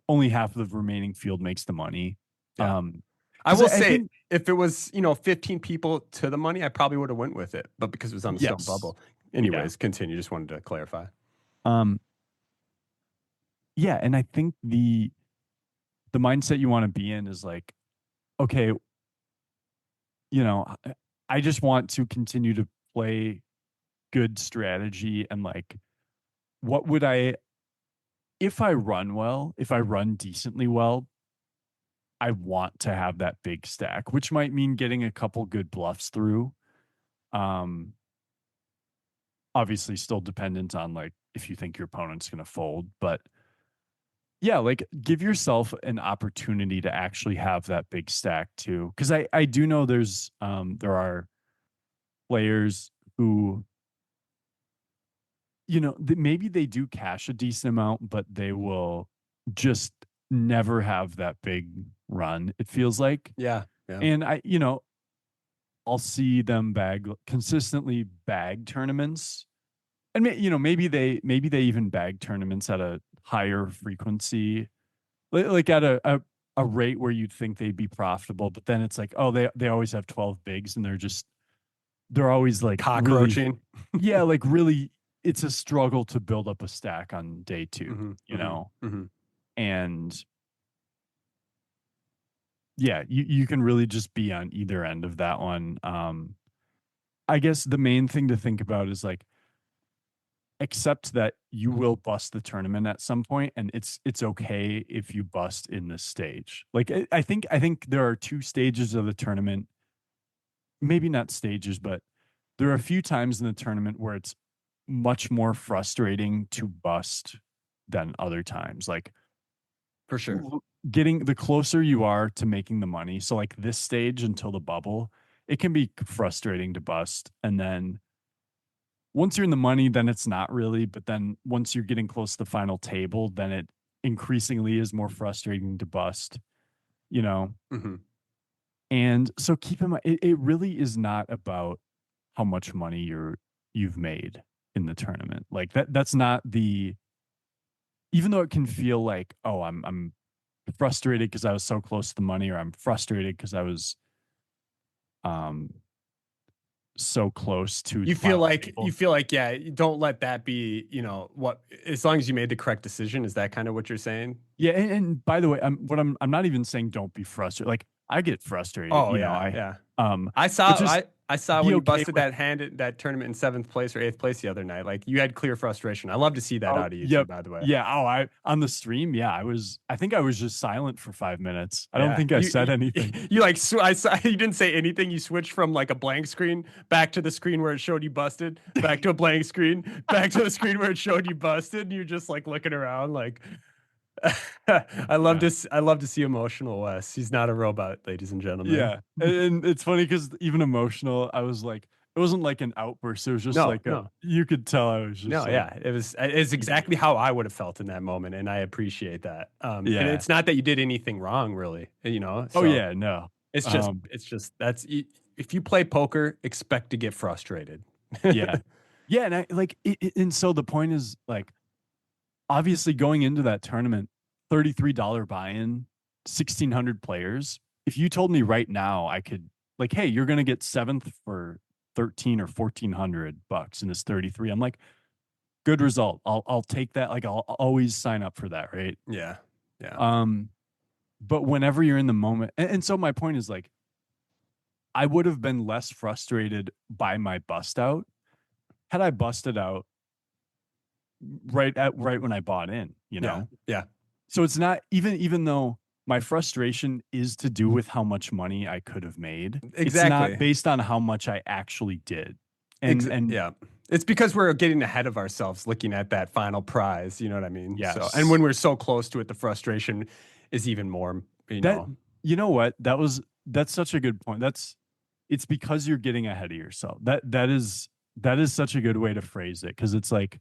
only half of the remaining field makes the money. Yeah. I will say if it was, 15 people to the money, I probably would have went with it. But because it was on the stone bubble. Anyways, continue. Just wanted to clarify. Yeah, and I think the mindset you want to be in is like, okay, I just want to continue to play good strategy and like what would if I run decently well, I want to have that big stack, which might mean getting a couple good bluffs through. Obviously still dependent on like if you think your opponent's going to fold, but yeah, like give yourself an opportunity to actually have that big stack too. Cause I do know there are players who, maybe they do cash a decent amount, but they will just never have that big run. It feels like, yeah. And I'll see them consistently bag tournaments, and maybe they even bag tournaments at a higher frequency, like at a rate where you'd think they'd be profitable, but then it's like, oh, they always have 12 bigs, and they're always like cockroaching. Really, yeah, like really, it's a struggle to build up a stack on day two, and yeah, you can really just be on either end of that one. I guess the main thing to think about is like accept that you will bust the tournament at some point, and it's okay if you bust in this stage. Like I think there are two stages of the tournament, maybe not stages, but there are a few times in the tournament where it's much more frustrating to bust than other times. Like for sure, getting the closer you are to making the money. So like this stage until the bubble, it can be frustrating to bust. And then once you're in the money, then it's not really. But then once you're getting close to the final table, then it increasingly is more frustrating to bust, And so keep in mind, it really is not about how much money you've made in the tournament. Like that's not even though it can feel like, oh, I'm frustrated because I was so close to the money, or I'm frustrated because I was so close to you feel like yeah, don't let that be what, as long as you made the correct decision. Is that kind of what you're saying? Yeah, and by the way, I'm not even saying don't be frustrated. Like I get frustrated. Oh yeah. I saw when you busted that hand at that tournament in 7th place or 8th place the other night. Like you had clear frustration. I love to see that out of you too, by the way. Yeah. Oh, on the stream. Yeah, I think I was just silent for 5 minutes. I don't think I said anything. You like, I saw you didn't say anything. You switched from like a blank screen back to the screen where it showed you busted, back to a blank screen, back to the screen where it showed you busted. And you're just like looking around like, I love to see emotional Wes. He's not a robot, ladies and gentlemen. Yeah, and it's funny because even emotional, I was like, it wasn't like an outburst. It was just you could tell I was just it's exactly how I would have felt in that moment, and I appreciate that. And it's not that you did anything wrong, really. So oh yeah, no. It's just that's if you play poker, expect to get frustrated. Yeah. Yeah, and and so the point is like obviously going into that tournament, $33 buy-in, 1,600 players. If you told me right now I could like, hey, you're gonna get seventh for 13 or 1,400 bucks and it's 33. I'm like, good result. I'll take that. Like I'll always sign up for that, right? Yeah. Yeah. Um, but whenever you're in the moment, and so my point is like, I would have been less frustrated by my bust out had I busted out right when I bought in, you Yeah. know? Yeah. So it's not even though my frustration is to do with how much money I could have made, it's not Exactly. based on how much I actually did. And Yeah. It's because we're getting ahead of ourselves looking at that final prize. You know what I mean? So, and yes, when we're so close to it, the frustration is even more, you that know. you know what? That's such a good point. It's because you're getting ahead of yourself. That is such a good way to phrase it because it's like,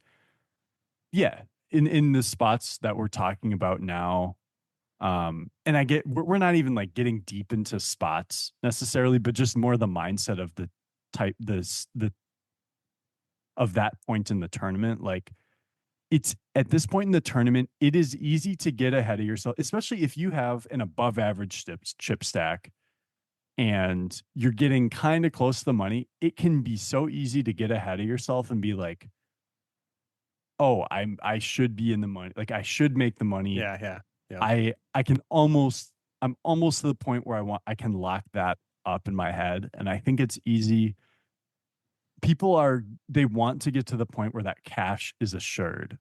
yeah, in the spots that we're talking about now, and I get we're not even like getting deep into spots necessarily, but just more the mindset of the type the of that point in the tournament. Like it's at this point in the tournament, it is easy to get ahead of yourself, especially if you have an above average chip stack and you're getting kind of close to the money. It can be so easy to get ahead of yourself and be like, oh, I should be in the money. Like I should make the money. Yeah. Yeah. Yeah. I can almost I'm almost to the point where I can lock that up in my head. And I think it's easy. People are they want to get to the point where that cash is assured,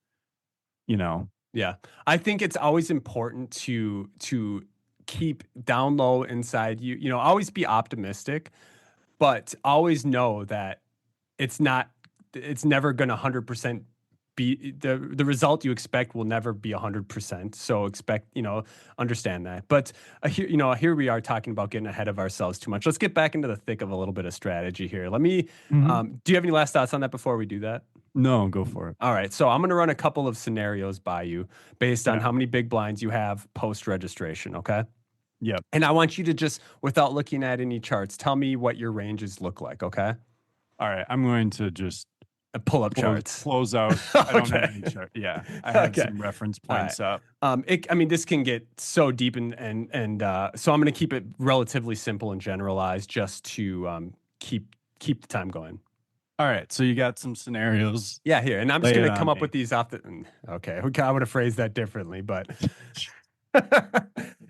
you know? Yeah. I think it's always important to keep down low inside you. You know, always be optimistic, but always know that it's not it's never going to 100% be the result you expect will never be 100%. So expect, you know, understand that. But here, you know, here we are talking about getting ahead of ourselves too much. Let's get back into the thick of a little bit of strategy here. Let me Mhm. do you have any last thoughts on that before we do that? No, go for it. All right, so I'm going to run a couple of scenarios by you based on Okay. how many big blinds you have post registration, okay? Yep. And I want you to just, without looking at any charts, tell me what your ranges look like, okay? All right. I'm going to just Pull up charts. close out. I don't have Okay. any chart. Yeah. I have Okay. some reference All right. points up. I mean, this can get so deep so I'm going to keep it relatively simple and generalized just to keep the time going. All right. So you got some scenarios. Yeah, here, and I'm just Lay going it to come on up with me. these off the. Okay, I would have phrased that differently, but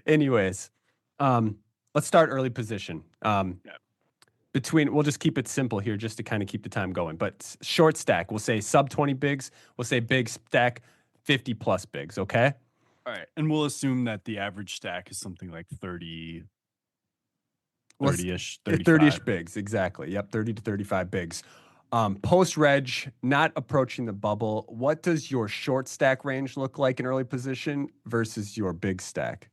anyways, um, let's start early position. Yeah. We'll just keep it simple here just to kind of keep the time going. But short stack, we'll say sub 20 bigs. We'll say big stack 50 plus bigs. Okay. All right. And we'll assume that the average stack is something like 30, Well, 30-ish, 30-ish 35. bigs. Exactly. Yep. 30 to 35 bigs. Post reg, not approaching the bubble. What does your short stack range look like in early position versus your big stack?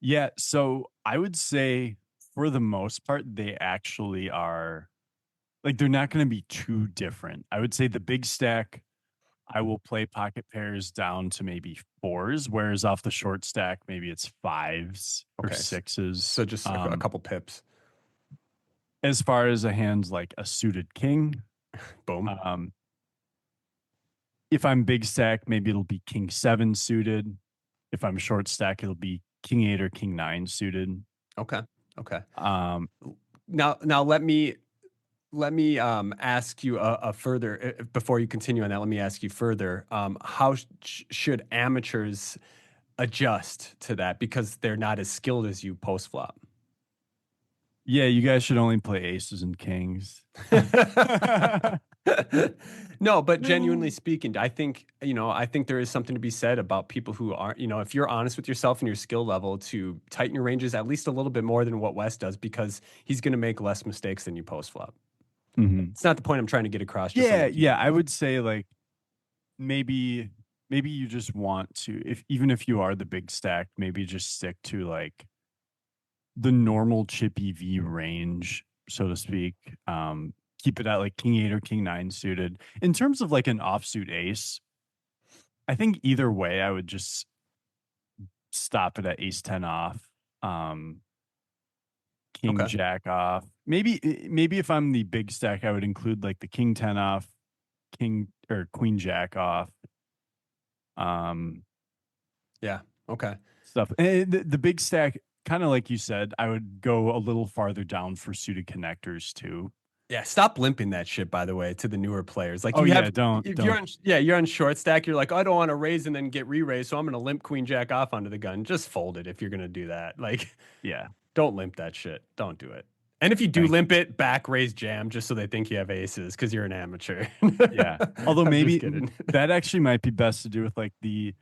Yeah. So I would say for the most part, they actually are like they're not going to be too different. I would say the big stack, I will play pocket pairs down to maybe fours, whereas off the short stack, maybe it's fives or Okay. sixes. So just a couple pips. As far as a hand like a suited king, Boom. um, if I'm big stack, maybe it'll be king seven suited. If I'm short stack, it'll be king eight or king nine suited. Okay. Okay. Um, Now let me ask you a further before you continue on that. Let me ask you further. How should amateurs adjust to that because they're not as skilled as you post flop? yeah, you guys should only play aces and kings. No, but genuinely speaking, I think there is something to be said about people who aren't, if you're honest with yourself and your skill level to tighten your ranges at least a little bit more than what Wes does because he's going to make less mistakes than you post flop. Mhm. It's not the point I'm trying to get across, just Yeah, something to keep yeah. in I mind. would say like maybe maybe you just want to if even if you are the big stack, maybe just stick to like the normal chippy V range, so to speak. Keep it at like king eight or king nine suited. In terms of like an offsuit ace, I think either way, I would just stop it at ace 10 off. Um, king Okay. jack off. Maybe if I'm the big stack, I would include like the king 10 off, king or queen jack off. Um, Yeah. Okay. stuff. And the big stack, kind of like you said, I would go a little farther down for suited connectors too. Yeah, stop limping that shit, by the way, to the newer players. Like Oh you yeah, have, don't if you're don't. on, yeah, you're on short stack, you're like, "Oh, I don't want to raise and then get re-raised, so I'm gonna limp queen jack off onto the gun. Just fold it if you're gonna do that. Like, Yeah, don't limp that shit. Don't do it. And if you do thank limp it, back raise jam just so they think you have aces because you're an amateur. yeah. Although I'm just maybe kidding. that actually might be best to do with like the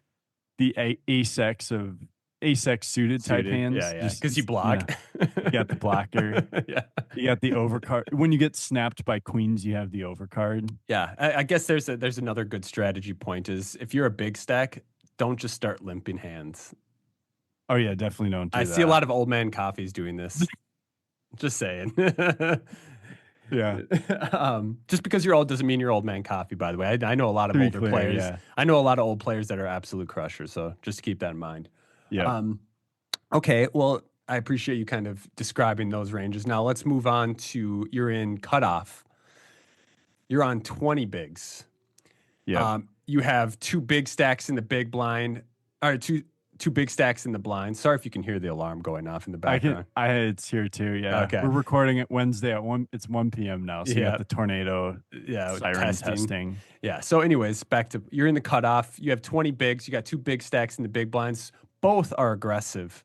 ace x of ace x suited type Suited, yeah, hands. yeah, Just because you block. yeah, you got the blocker. Yeah, You got the overcard. When you get snapped by queens, you have the overcard. yeah. I guess there's another good strategy point is if you're a big stack, don't just start limping hands. Oh yeah, definitely don't I do see a that. lot of old man coffees doing this. Just saying. Yeah, Just because you're old doesn't mean you're old man coffee, by the way. I know a lot to of be older clear, players. yeah, I know a lot of old players that are absolute crushers. So just keep that in mind. yep, Um, okay. Well, I appreciate you kind of describing those ranges. Now let's move on to you're in cutoff. You're on 20 bigs. yep. You have two big stacks in the big blind, or two big stacks in the blind. Sorry if you can hear the alarm going off in the I can. background. It's here too. Yeah, Okay. we're recording it Wednesday at 1. It's 1 p.m. now, so you got Yeah. the tornado Yeah. siren Testing. testing. Yeah. So, anyways, back to you're in the cutoff. You have 20 bigs. You got two big stacks in the big blinds. Both are aggressive.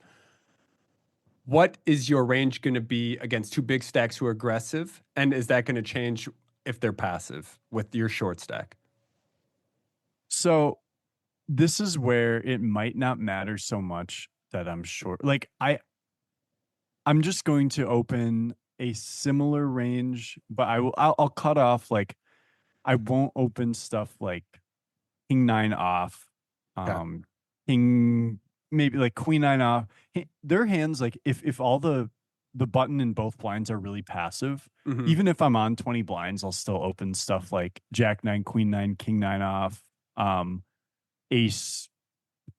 What is your range going to be against two big stacks who are aggressive? And is that going to change if they're passive with your short stack? So this is where it might not matter so much that I'm short. Like I'm just going to open a similar range, but I'll cut off like I won't open stuff like king nine off, Okay. king maybe like queen nine off. Their hands like if all the button in both blinds are really passive, Hmm. even if I'm on 20 blinds, I'll still open stuff like jack nine, queen nine, king nine off, ace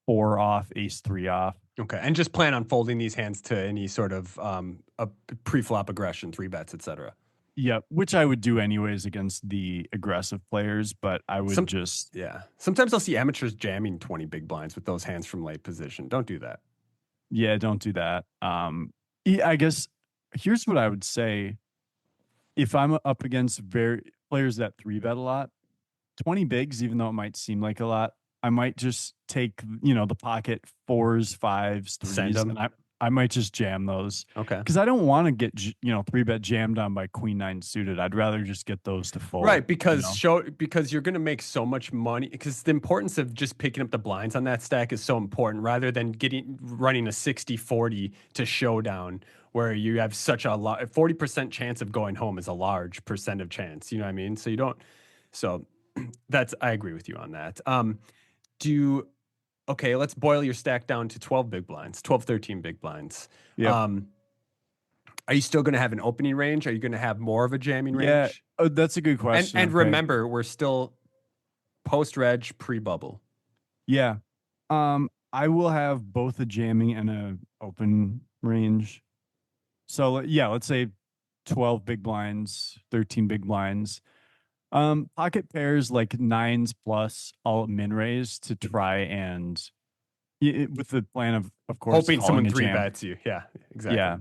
four off, ace three off. Okay. And just plan on folding these hands to any sort of a pre-flop aggression, three bets, etc. Yep, which I would do anyways against the aggressive players, but I would Some just Yeah. Sometimes I'll see amateurs jamming 20 big blinds with those hands from late position. Don't do that. yeah, don't do that. Yeah, I guess here's what I would say if I'm up against very players that three bet a lot, 20 bigs, even though it might seem like a lot, I might just take, the pocket fours, fives, Send threes, them. and I might just jam those Okay. because I don't want to get, three bet jammed on by queen nine suited. I'd rather just get those to fold, Right, because you're going to make so much money because the importance of just picking up the blinds on that stack is so important rather than running a 60-40 to showdown where you have such a lot 40% chance of going home is a large percent of chance, you know what I mean? So you don't so that's I agree with you on that. Do okay, let's boil your stack down to 12 big blinds, 12, 13 big blinds. Yep. Um, are you still going to have an opening range? Are you going to have more of a jamming Yeah. range? Oh, that's a good And question. and Okay. remember, we're still post-reg, pre-bubble. Yeah. I will have both a jamming and a open range. So yeah, let's say 12 big blinds, 13 big blinds. Pocket pairs like nines plus all min raise to try and with the plan of course Hoping someone calling a three jam. bets you. Yeah, exactly. Yeah.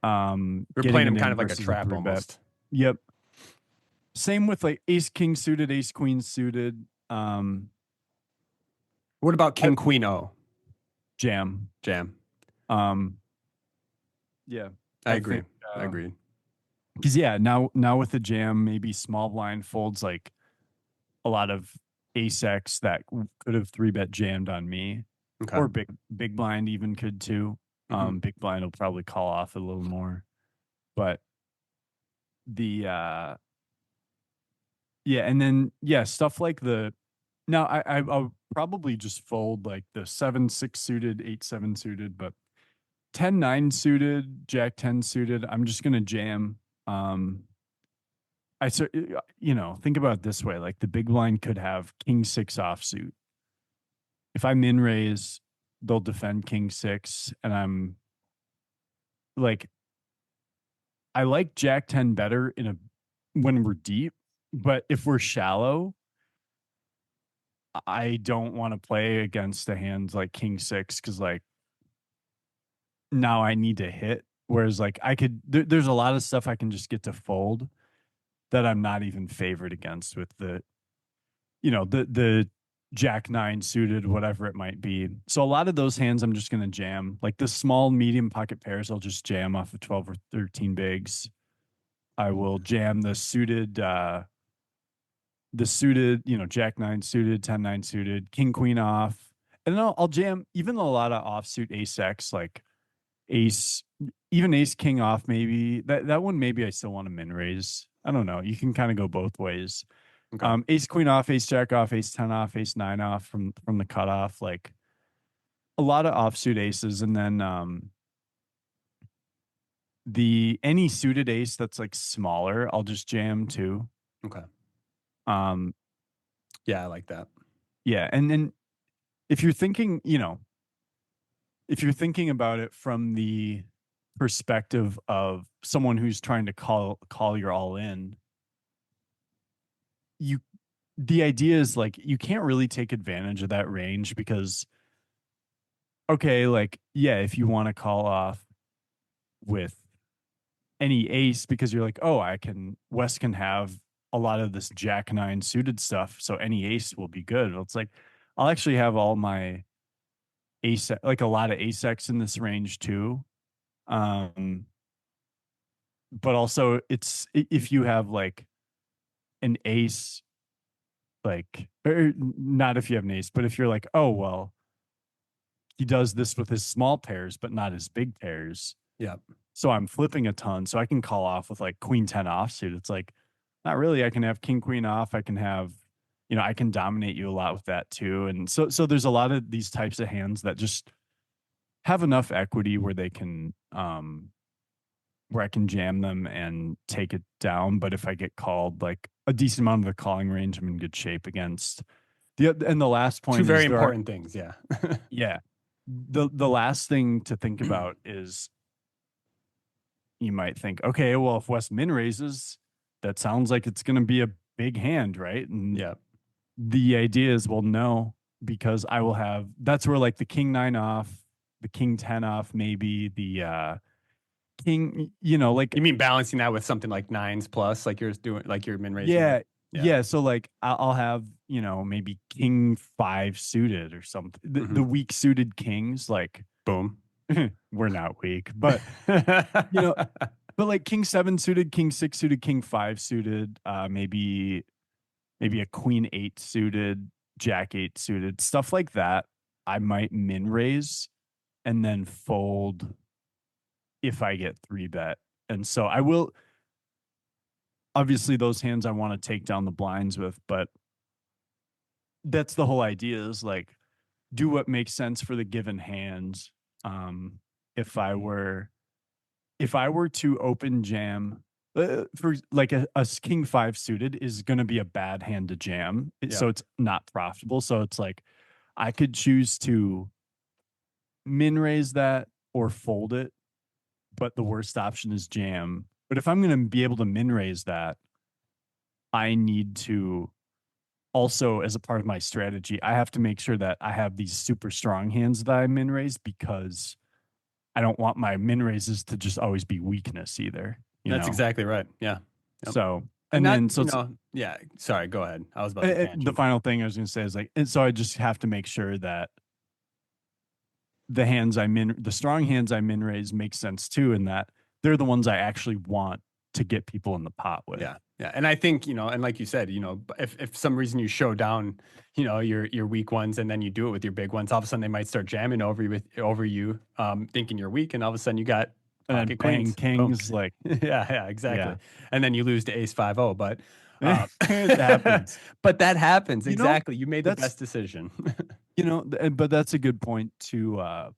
We're playing Getting them it kind in of like a versus a trap three bet. almost. Yep. Same with like ace king suited, ace queen suited. What about I, King Queen O? jam. Jam. Um, yeah. I I agree. think I agree. because yeah, now with the jam, maybe small blind folds like a lot of ace X that could have three bet jammed on me, Okay. or big blind even could too. Mhm. Big blind will probably call off a little more, but the yeah, and then yeah, stuff like the now I'll probably just fold like the 7-6 suited, 8-7 suited, but 10-9 suited, Jack 10 suited. I'm just gonna jam. Um, think about it this way: like the big blind could have King 6 offsuit. If I min raise, they'll defend King 6, and I'm like I like Jack 10 better when we're deep, but if we're shallow, I don't want to play against a hand like King 6 because like now I need to hit. Whereas like there's a lot of stuff I can just get to fold that I'm not even favored against with the Jack 9 suited, whatever it might be. So a lot of those hands I'm just gonna jam. Like the small medium pocket pairs, I'll just jam off of 12 or 13 bigs. I will jam the suited, Jack 9 suited, 10-9 suited, King Queen off. And then I'll jam even a lot of offsuit ace X, like ace, even ace king off, maybe. That one maybe I still want to min raise. I don't know. You can kind of go both ways. Okay. Ace queen off, ace jack off, ace 10 off, ace 9 off from the cutoff, like a lot of offsuit aces, and then the any suited ace that's like smaller, I'll just jam too. Okay. Um, Yeah, I like that. yeah, and then if you're thinking, if you're thinking about it from the perspective of someone who's trying to call your all in, the idea is like you can't really take advantage of that range because okay, like yeah, if you want to call off with any ace because you're like, oh, Wes can have a lot of this Jack 9 suited stuff, so any ace will be good. It's like I'll actually have all my ace, like a lot of ace X in this range too. Um, but also it's if you have like an ace, like or not if you have an ace, but if you're like, oh well, he does this with his small pairs, but not his big pairs. Yeah. So I'm flipping a ton. So I can call off with like queen 10 offsuit. It's like, not really. I can have king queen off. I can have, I can dominate you a lot with that too. And so there's a lot of these types of hands that just have enough equity where they can, where I can jam them and take it down. But if I get called like a decent amount of the calling range, I'm in good shape against the last Two point very is important things. Yeah. yeah. The last thing to think about is you might think, okay, well, if West min raises, that sounds like it's going to be a big hand, right? And Yeah. the idea is, well, no, because I will have, that's where like the king 9 off, the king 10 off, maybe the king, like, You mean balancing that with something like nines plus, like you're doing, like you're min raising with? yeah, Yeah. yeah. So like I'll have, maybe king 5 suited or something. The Hmm. weak suited kings, like, Boom. we're not weak, but, you know, but like king 7 suited, king 6 suited, king 5 suited, maybe a queen 8 suited, jack 8 suited, stuff like that. I might min raise and then fold if I get 3-bet. And so I will, obviously those hands I want to take down the blinds with, but that's the whole idea is like do what makes sense for the given hands. Um, if I were to open jam for like a king 5 suited is going to be a bad hand to jam, Yeah. so it's not profitable. So it's like I could choose to min raise that or fold it, but the worst option is jam. But if I'm going to be able to min raise that, I need to also, as a part of my strategy, I have to make sure that I have these super strong hands that I min raise because I don't want my min raises to just always be weakness either, That's exactly right. Yeah. Yep. So, And and that, then, so it's yeah. Sorry, go ahead. I was about to the tangent. final thing I was going to say is like, and so I just have to make sure that the strong hands I min raise make sense too, and that they're the ones I actually want to get people in the pot with. Yeah. Yeah. And I think, and like you said, if some reason you show down, your weak ones and then you do it with your big ones, all of a sudden they might start jamming over you, thinking you're weak, and all of a sudden you got And then pocket bang queens. Boom. kings, like, Yeah, exactly. yeah, And then you lose to ace 5-0, but it happens. but that happens. You know, Exactly. You made the that's, best decision. but that's a good point to,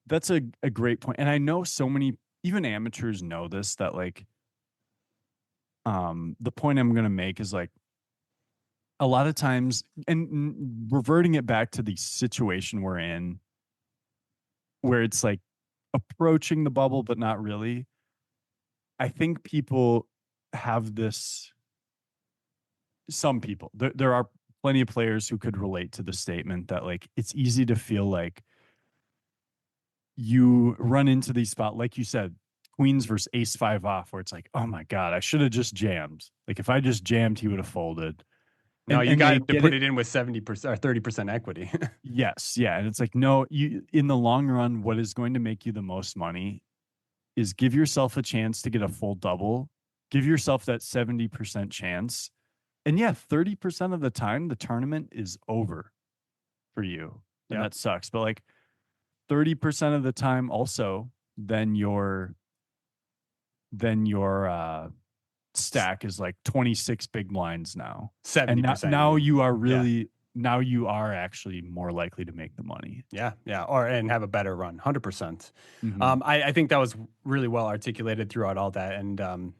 that's a great point. And I know so many, even amateurs know this, that like, the point I'm going to make is like, a lot of times, and reverting it back to the situation we're in, where it's like approaching the bubble, but not really. I think people have this, some people, there are plenty of players who could relate to the statement that like it's easy to feel like you run into these spot, like you said, queens versus ace five off, where it's like, oh my God, I should have just jammed. Like if I just jammed, he would have folded. No, you And they got to get put it. it in with 70% or 30% equity. Yes. Yeah. And it's like, no, you in the long run, what is going to make you the most money is give yourself a chance to get a full double, give yourself that 70% chance. And yeah, 30% of the time the tournament is over for you. And Yep. that sucks. But like 30% of the time also, then your stack is like 26 big blinds now. And now, 70%, you now mean? you are Yeah. really, now you are actually more likely to make the money. Yeah, yeah, or and have a better run, 100%. Mm-hmm. I think that was really well articulated throughout all that, and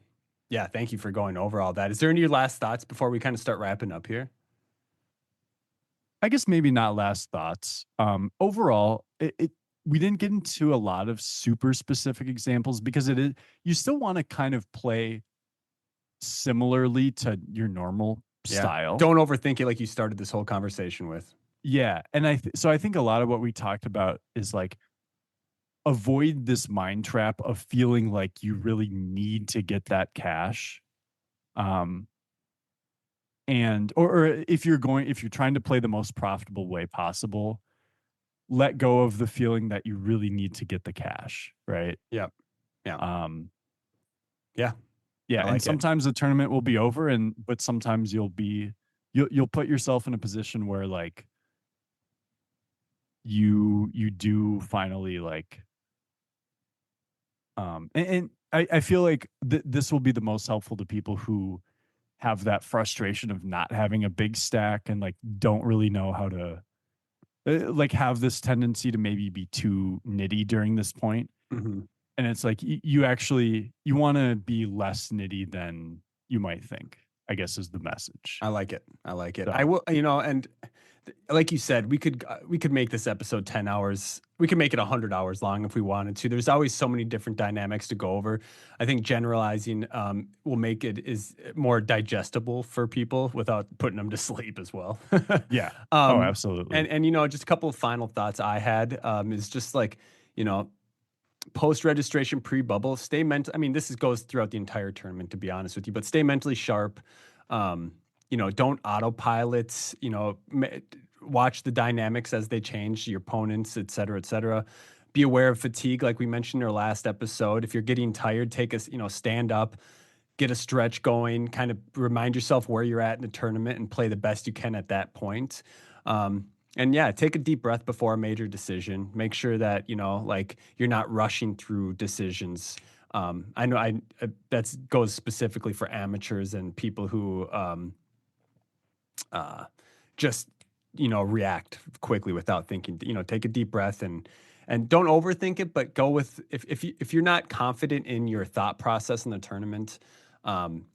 yeah, thank you for going over all that. Is there any last thoughts before we kind of start wrapping up here? I guess maybe not last thoughts. Overall, we didn't get into a lot of super specific examples because it is, you still want to kind of play similarly to your normal Yeah, style. don't overthink it like you started this whole conversation with. Yeah, and so I think a lot of what we talked about is like avoid this mind trap of feeling like you really need to get that cash. Um, and or if you're trying to play the most profitable way possible, let go of the feeling that you really need to get the cash, right? Yeah, yeah, Um, yeah. yeah, I and like it. sometimes the tournament will be over, and but sometimes you'll put yourself in a position where like you do finally like and I feel like this will be the most helpful to people who have that frustration of not having a big stack and like don't really know how to like have this tendency to maybe be too nitty during this point. Hmm. And it's like you actually you want to be less nitty than you might think, I guess is the message. I like it. I like it. I So will, and like you said, we could make this episode 10 hours. We could make it 100 hours long if we wanted to. There's always so many different dynamics to go over. I think generalizing will make it is more digestible for people without putting them to sleep as well. yeah. Oh, um, absolutely. and just a couple of final thoughts I had is just like, you know, post registration, pre bubble, stay mental. I mean, goes throughout the entire tournament, to be honest with you, but stay mentally sharp. Um, don't autopilot. Watch the dynamics as they change, your opponents, et cetera, et cetera. Be aware of fatigue, like we mentioned in our last episode. If you're getting tired, stand up, get a stretch going, kind of remind yourself where you're at in the tournament and play the best you can at that point. And yeah, take a deep breath before a major decision. Make sure that, like you're not rushing through decisions. I know that goes specifically for amateurs and people who uh, just, react quickly without thinking. Take a deep breath and don't overthink it, but go with if you're not confident in your thought process in the tournament, um,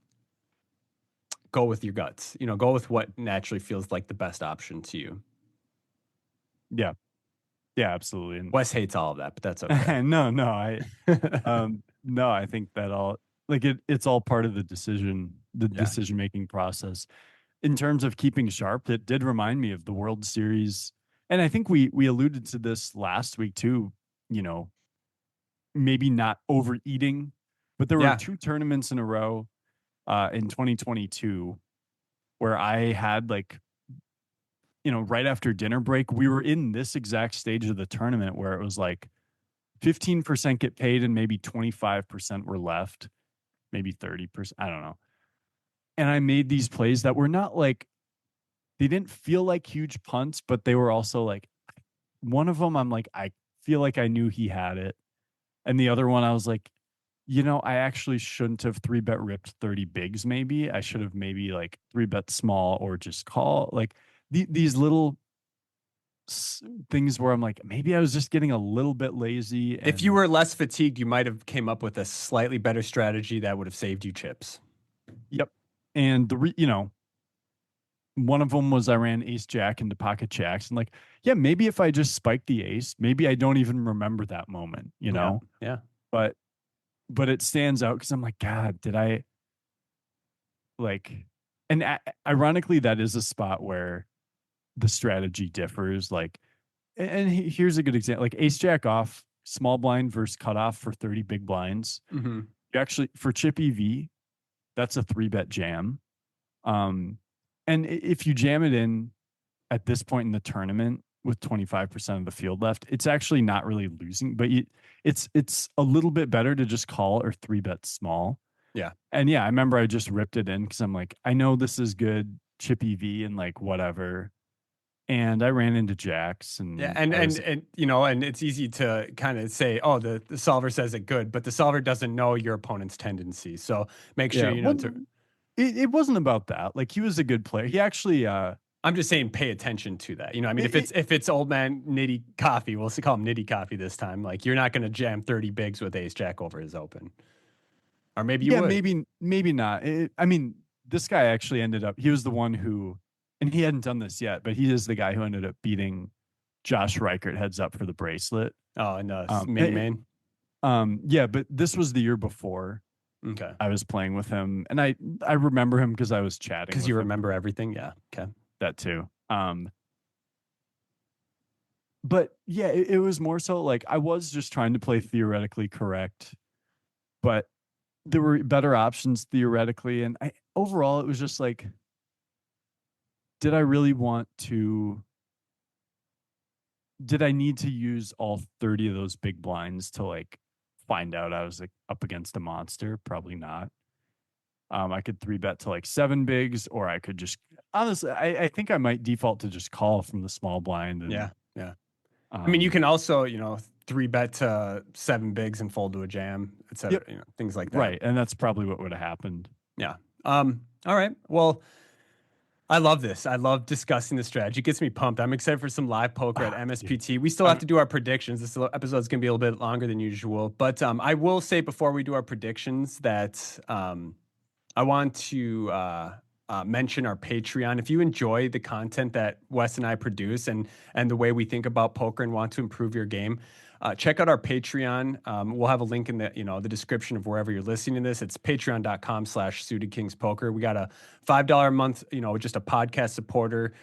go with your guts. Go with what naturally feels like the best option to you. Yeah. Yeah, absolutely. Wes hates all of that, but that's okay. And no, no, I think that all like it's all part of the Yeah. decision making process. In terms of keeping sharp, it did remind me of the World Series. And I think we alluded to this last week too, you know, maybe not overeating, but there were Yeah. two tournaments in a row in 2022 where I had like, right after dinner break, we were in this exact stage of the tournament where it was like 15% get paid and maybe 25% were left, maybe 30%. I don't know. And I made these plays that were not like, they didn't feel like huge punts, but they were also like, one of them, I'm like, I feel like I knew he had it. And the other one, I was like, I actually shouldn't have three bet ripped 30 bigs. Maybe I should have maybe like three bet small or just call like these little things where I'm like, maybe I was just getting a little bit lazy. If you And were less fatigued, you might have came up with a slightly better strategy that would have saved you chips. yep. And one of them was I ran ace jack into pocket jacks and like, yeah, maybe if I just spiked the ace, maybe I don't even remember that moment, Yeah. Yeah. but but it stands out because I'm like, God, did I like? And ironically, that is a spot where the strategy differs. Like, and here's a good example: like ace jack off, small blind versus cutoff for 30 big blinds. Mm-hmm. You actually for chip EV, that's a 3-bet jam. Um, and if you jam it in at this point in the tournament with 25% of the field left, it's actually not really losing, but it's a little bit better to just call or 3-bet small. Yeah. And yeah, I remember I just ripped it in because I'm like, I know this is good chip EV and like whatever. And I ran into jacks Yeah, and and I and was and you know, and it's easy to kind of say, oh, the solver says it good, but the solver doesn't know your opponent's tendency. So make sure yeah, you know well, to. it wasn't about that. Like he was a good player. He actually I'm just saying, pay attention to that. You know, I mean, it, if it's old man Nitty Coffee, we'll call him Nitty Coffee this time. Like you're not going to jam 30 bigs with Ace Jack over his open, or maybe you yeah, would. maybe not. I mean, this guy actually ended up. He was the one who, and he hadn't done this yet, but he is the guy who ended up beating Josh Reichert heads up for the bracelet. Oh, and Um, mini eh, main. yeah, but this was the year before Okay, I was playing with him, and I remember him because I was chatting because with you him. remember everything. Yeah. Okay. That too. But yeah, it was more so like I was just trying to play theoretically correct, but there were better options theoretically, and I overall it was just like, did I really want to? Did I need to use all 30 of those big blinds to like find out I was like up against a monster? Probably not. I could 3-bet to like 7 bigs, or I could just honestly, I think I might default to just call from the small blind and Yeah. Yeah. I mean, you um can also, 3-bet to 7 bigs and fold to a jam, et cetera, yep, things like that. right. And that's probably what would have happened. Yeah. All right. Well, I love this. I love discussing the strategy. It gets me pumped. I'm excited for some live poker at Ah, dude. MSPT. We still have I'm to do our predictions. This episode is going to be a little bit longer than usual, but I will say before we do our predictions that I want to mention our Patreon. If you enjoy the content that Wes and I produce and the way we think about poker and want to improve your game, check out our Patreon. We'll have a link in the description of wherever you're listening to this. It's patreon.com/suited kings poker. We got a $5 a month, just a podcast supporter,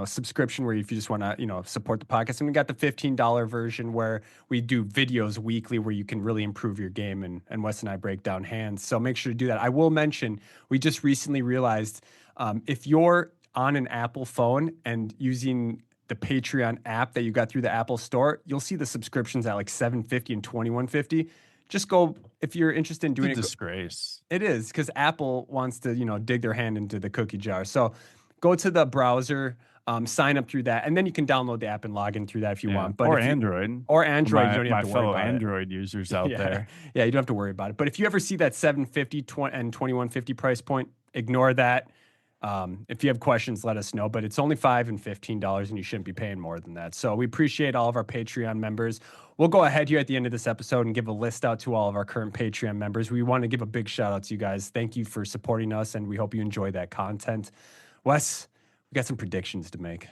subscription where if you just want to, support the podcast. And we got the $15 version where we do videos weekly where you can really improve your game. And Wes and I break down hands. So make sure to do that. I will mention, we just recently realized if you're on an Apple phone and using the Patreon app that you got through the Apple store, you'll see the subscriptions at like 750 and 2150. Just go if you're interested in a doing it. disgrace. It is because Apple wants to, dig their hand into the cookie jar. So go to the browser, sign up through that, and then you can download the app and log in through that if you Yeah. want. But Or if you Android or for Android, you don't even have my to worry fellow about it. Android users out Yeah, there. yeah, you don't have to worry about it. But if you ever see that 750 and 2150 price point, ignore that. If you have questions, let us know. But it's only $5 and $15, and you shouldn't be paying more than that. So we appreciate all of our Patreon members. We'll go ahead here at the end of this episode and give a list out to all of our current Patreon members. We want to give a big shout out to you guys. Thank you for supporting us, and we hope you enjoy that content. Wes, we got some predictions to make.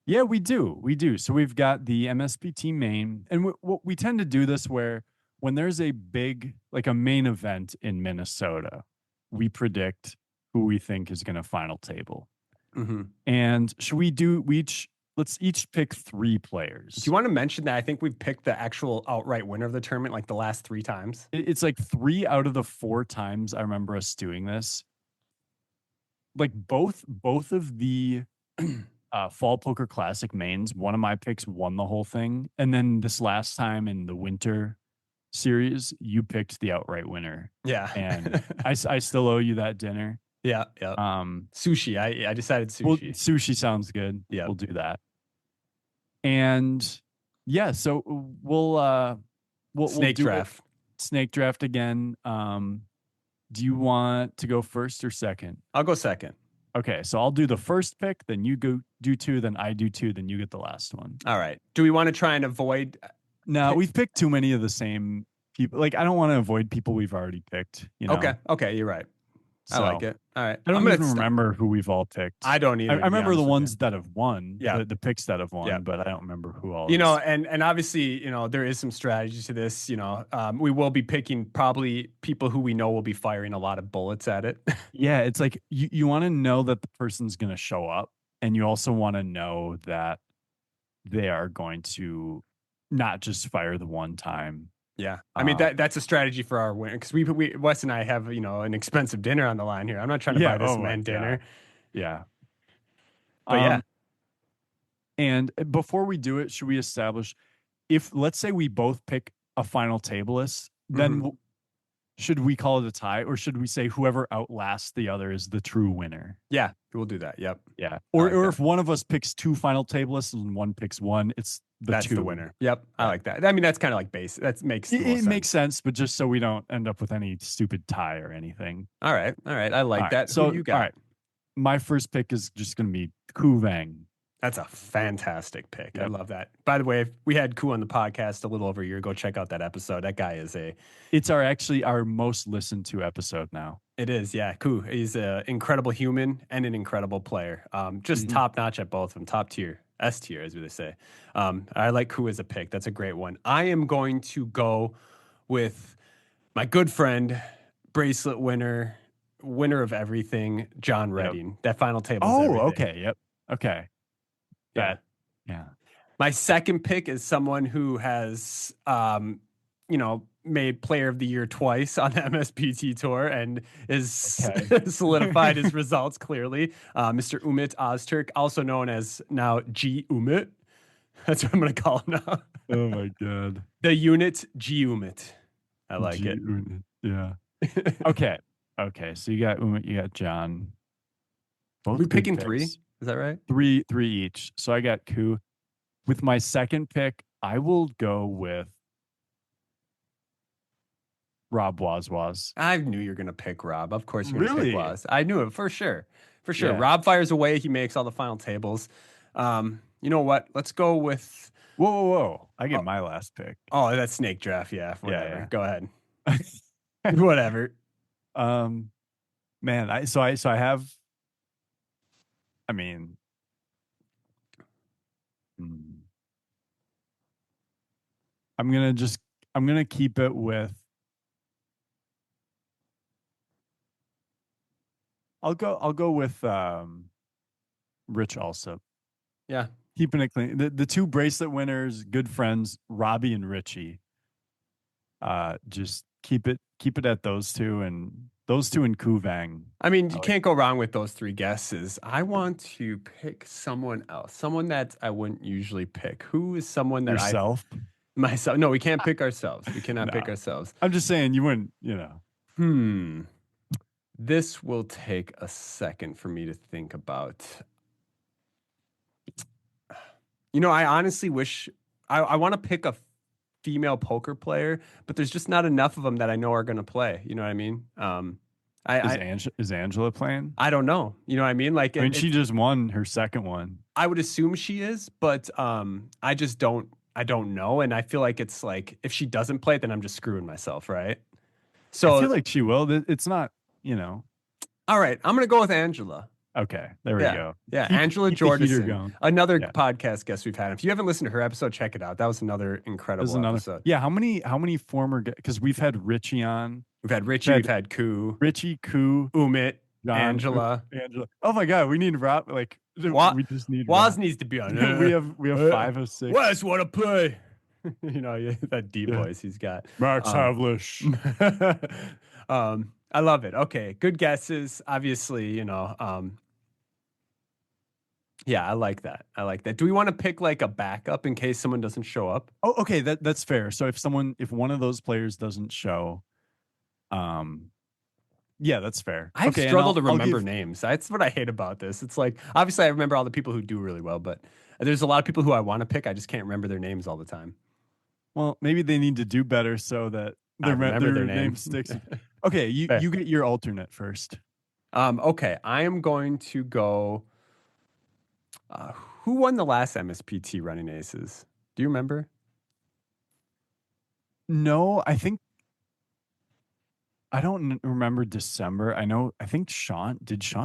Yeah, we do. We do. So we've got the MSPT main, and we tend to do this where when there's a big, like a main event in Minnesota, we predict who we think is going to final table. Mm-hmm. And should we do let's each pick 3 Do you players. want to mention that I think we've picked the actual outright winner of the tournament like the last 3 times? It's like 3 out of the 4 times I remember us doing this. Like both of the Fall Poker Classic mains, one of my picks won the whole thing. And then this last time in the winter series, you picked the outright winner. Yeah. And I still owe you that dinner. Yeah. Yeah. Sushi. I decided Well, sushi. sushi sounds good. Yeah. We'll do that. And yeah, so we'll Snake do it. draft. Snake draft again. Do you want to go first or second? I'll go second. Okay, so I'll do the first pick, then you go do 2, then I do 2, then you get the last one. All right. Do we want to try and avoid? No, we've picked too many of the same people. Like I don't want to avoid people we've already picked. Okay. Okay. You're right. I like So it. All right. I I'm don't gonna even remember who we've all picked. I don't I either, to be remember the honest with you. ones that have won, Yeah. the picks that have Yeah. won, but I don't remember who all You know, is. and obviously, you know, there is some strategy to this. You know, we will be picking probably people who we know will be firing a lot of bullets at it. Yeah, it's like you want to know that the person's going to show up, and you also want to know that they are going to not just fire the one time. Yeah, I mean that's a strategy for our win because we Wes and I have, you know, an expensive dinner on the line here. I'm not trying to Yeah. buy this Oh my man dinner, God. Yeah. but yeah. Um, and before we do it, should we establish if let's say we both pick a final table list, then Mhm. should we call it a tie, or should we say whoever outlasts the other is the true winner? Yeah, we'll do that. Yep, Yeah. I Or like or that. if one of us picks two final table lists and one picks one, it's the That's the two. winner. Yep, I Yeah. like that. I mean, that's kind of like base. That makes the It most makes sense. sense, but just so we don't end up with any stupid tie or anything. All right. I All like right. that. Who So, do you all got? right. My first pick is just going to be Ku Vang. That's a fantastic pick. I Yep. love that. By the way, if we had Ku on the podcast a little over a year ago. Check out that episode. That guy is a It's actually our most listened to episode now. It is, yeah. Ku. He's an incredible human and an incredible player. Just Mhm. top notch at both of them, top tier, S tier, as we say. I like Ku as a pick. That's a great one. I am going to go with my good friend, bracelet winner, winner of everything, John Yep. Redding. That final table is Oh, everything. okay. Yep. Okay. Yeah. That, yeah. My second pick is someone who has, you know, made Player of the Year twice on the MSPT tour and is Okay. solidified his results clearly. Mr. Umit Ozturk, also known as now G Umit. That's what I'm going to call him now. Oh my God. The unit G Umit. I like G it. Unit. Yeah. Okay. Okay. So you got Umit, you got John. Are we Both good picking three? picks. Is that right? Three each. So I got Ku. With my second pick, I will go with Rob Wazwaz. I knew you were going to pick Rob. Of course, you're going to pick Really? Waz. I knew it for sure. For sure. Yeah. Rob fires away. He makes all the final tables. You know what? Let's go with. Whoa. I get Oh, my last pick. oh, that's snake draft. Yeah, whatever. Yeah. Go ahead. Whatever. um, man, I have. I mean, hmm. I'm gonna just I'm gonna keep it with. I'll go with Rich also. Yeah. Keeping it clean. The two bracelet winners, good friends, Robbie and Richie. Just keep it at those two and Ku Vang. I mean, you I like can't go wrong with those three guesses. I want to pick someone else, someone that I wouldn't usually pick. Who is someone that I yourself. myself? No, we can't pick ourselves. We cannot pick No, ourselves. I'm just saying you wouldn't. You know. Hmm. This will take a second for me to think about. You know, I honestly wish I want to pick a female poker player, but there's just not enough of them that I know are going to play. You know what I mean? I, I Is Angela playing? I don't know. You know what I mean? Like I mean, it, she just won her second one. I would assume she is, but I just don't. I don't know, and I feel like it's like if she doesn't play, then I'm just screwing myself, right? I So, feel like she will. It's not. You know. all right, I'm gonna go with Angela. Okay, there we Yeah. go. Yeah. Keep Angela keep the heater Jordison, going. another Yeah. podcast guest we've had. If you haven't listened to her episode, check it out. That was another There's incredible another. episode. Yeah. How many former? Because we've had Richie on. We've had Richie, We've we've had Ku, Richie, Ku, Umit, John, Angela. Angela. Oh my God, we need Rob. Like What we just need Waz Rob. needs to be on. We have 5 or 6. Wes want to play. You know, that deep Yeah. voice he's got. Max Havlish. I love it. Okay, good guesses. Obviously, you know, yeah, I like that. I like that. Do we want to pick like a backup in case someone doesn't show up? Oh, okay, that's fair. So if one of those players doesn't show, yeah, that's fair. I Okay, and struggle to I'll remember give, names. That's what I hate about this. It's like obviously I remember all the people who do really well, but there's a lot of people who I want to pick. I just can't remember their names all the time. well, maybe they need to do better so that I remember their name name. sticks. Okay, Fair. you get your alternate first. Okay, I am going to go. Who won the last MSPT running aces? Do you remember? No, I think I don't remember December. I think Sean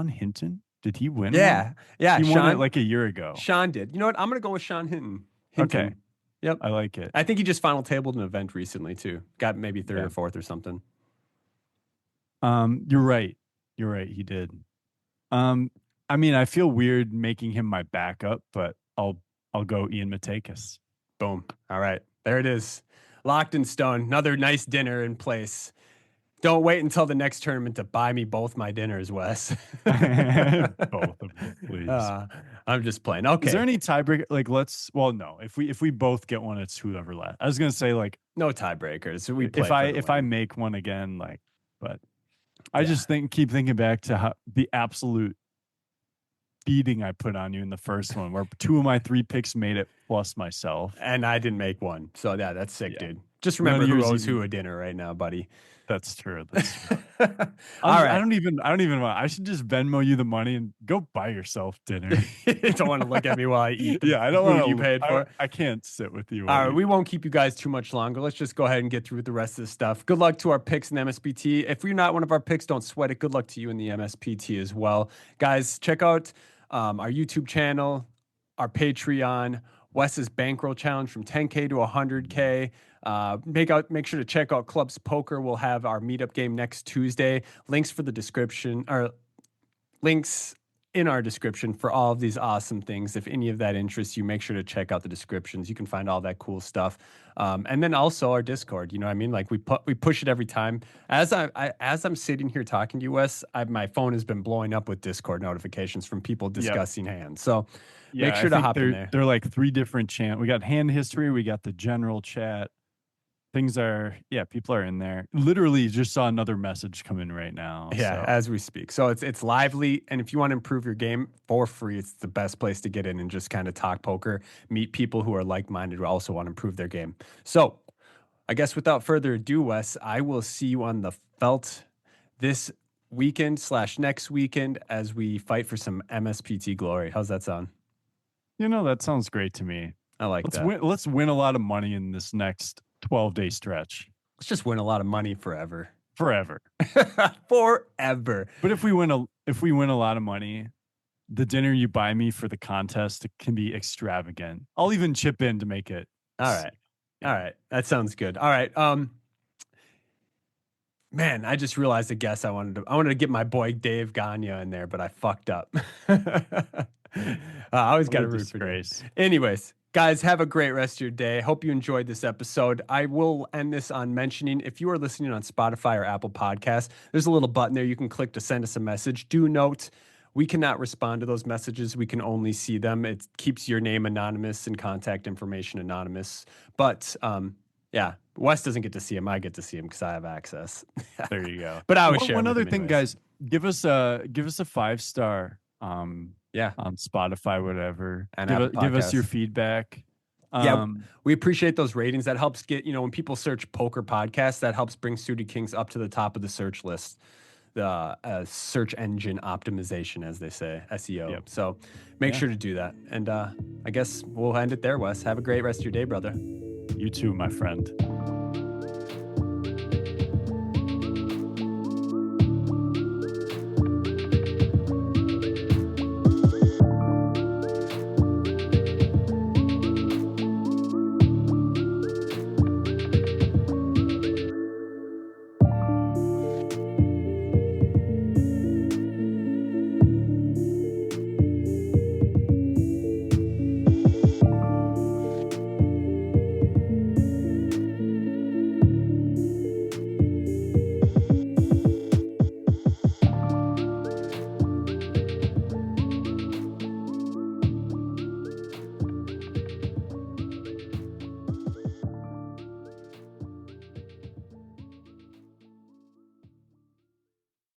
Hinton, did he win one? Yeah, yeah. He won it Sean like a year ago. Sean did. You know what? I'm gonna go with Sean Hinton. Okay. Hinton. Yep. I like it. I think he just final tabled an event recently too. Got maybe third Yeah. or fourth or something. You're right. You're right. He did. Um, I mean, I feel weird making him my backup, but I'll go Ian Matakis. Boom. All right. There it is. Locked in stone. Another nice dinner in place. Don't wait until the next tournament to buy me both my dinners, Wes. Both of them, please. I'm just playing. Is there Okay. any tiebreaker? Like, well, no. If we both get one, it's whoever last. I was gonna say like No tiebreakers. We play if for I the if I win. make one again, like, but I Yeah. just keep thinking back to how the absolute beating I put on you in the first one, where 2 of my 3 picks made it plus myself. And I didn't make one. So yeah, that's sick, Yeah. dude. Just None remember of who yours owes who even. a dinner right now, buddy. That's true. That's true. All I right. don't even want. I should just Venmo you the money and go buy yourself dinner. You don't want to look at me while I eat the Yeah, I don't food want you to. paid for. I can't sit with you. All While right, you, we won't keep you guys too much longer. Let's just go ahead and get through with the rest of the stuff. Good luck to our picks in the MSPT. If you're not one of our picks, don't sweat it. Good luck to you in the MSPT as well. Guys, check out our YouTube channel, our Patreon, Wes's bankroll challenge from 10K to 100K. Make sure to check out Clubs Poker. We'll have our meetup game next Tuesday. Links for the description or links in our description for all of these awesome things. If any of that interests you, make sure to check out the descriptions. You can find all that cool stuff. And then also our Discord. You know what I mean? Like we push it every time. As I'm sitting here talking to you, Wes, my phone has been blowing up with Discord notifications from people yep. discussing hands. So make Yeah, sure I to think hop in there. they're like 3 different channels. We got hand history. We got the general chat. Things are, yeah, people are in there. Literally just saw another message come in right now. Yeah, So as we speak. So it's lively, and if you want to improve your game for free, it's the best place to get in and just kind of talk poker, meet people who are like-minded who also want to improve their game. So I guess without further ado, Wes, I will see you on the felt this weekend / next weekend as we fight for some MSPT glory. How's that sound? that sounds great to me. I like Let's that. win a lot of money in this next 12-day stretch. Let's just win a lot of money forever. Forever. Forever. But if we win a lot of money, the dinner you buy me for the contest can be extravagant. I'll even chip in to make it. All right. Yeah. All right. That sounds good. All right. Man, I just realized a guess I wanted to get my boy Dave Gagne in there, but I fucked up. I always got to root for Dave. Anyways, guys, have a great rest of your day. Hope you enjoyed this episode. I will end this on mentioning if you are listening on Spotify or Apple Podcasts, there's a little button there you can click to send us a message. Do note, we cannot respond to those messages. We can only see them. It keeps your name anonymous and contact information anonymous. But yeah, Wes doesn't get to see him. I get to see him because I have access. There you go. But I would share one other thing, guys. Give us a 5-star. Yeah, on Spotify, whatever. And give us your feedback. Yeah, we appreciate those ratings. That helps get, when people search poker podcasts, that helps bring Suited Kings up to the top of the search list. The search engine optimization, as they say, SEO. Yep. So make sure to do that. And I guess we'll end it there, Wes. Have a great rest of your day, brother. You too, my friend.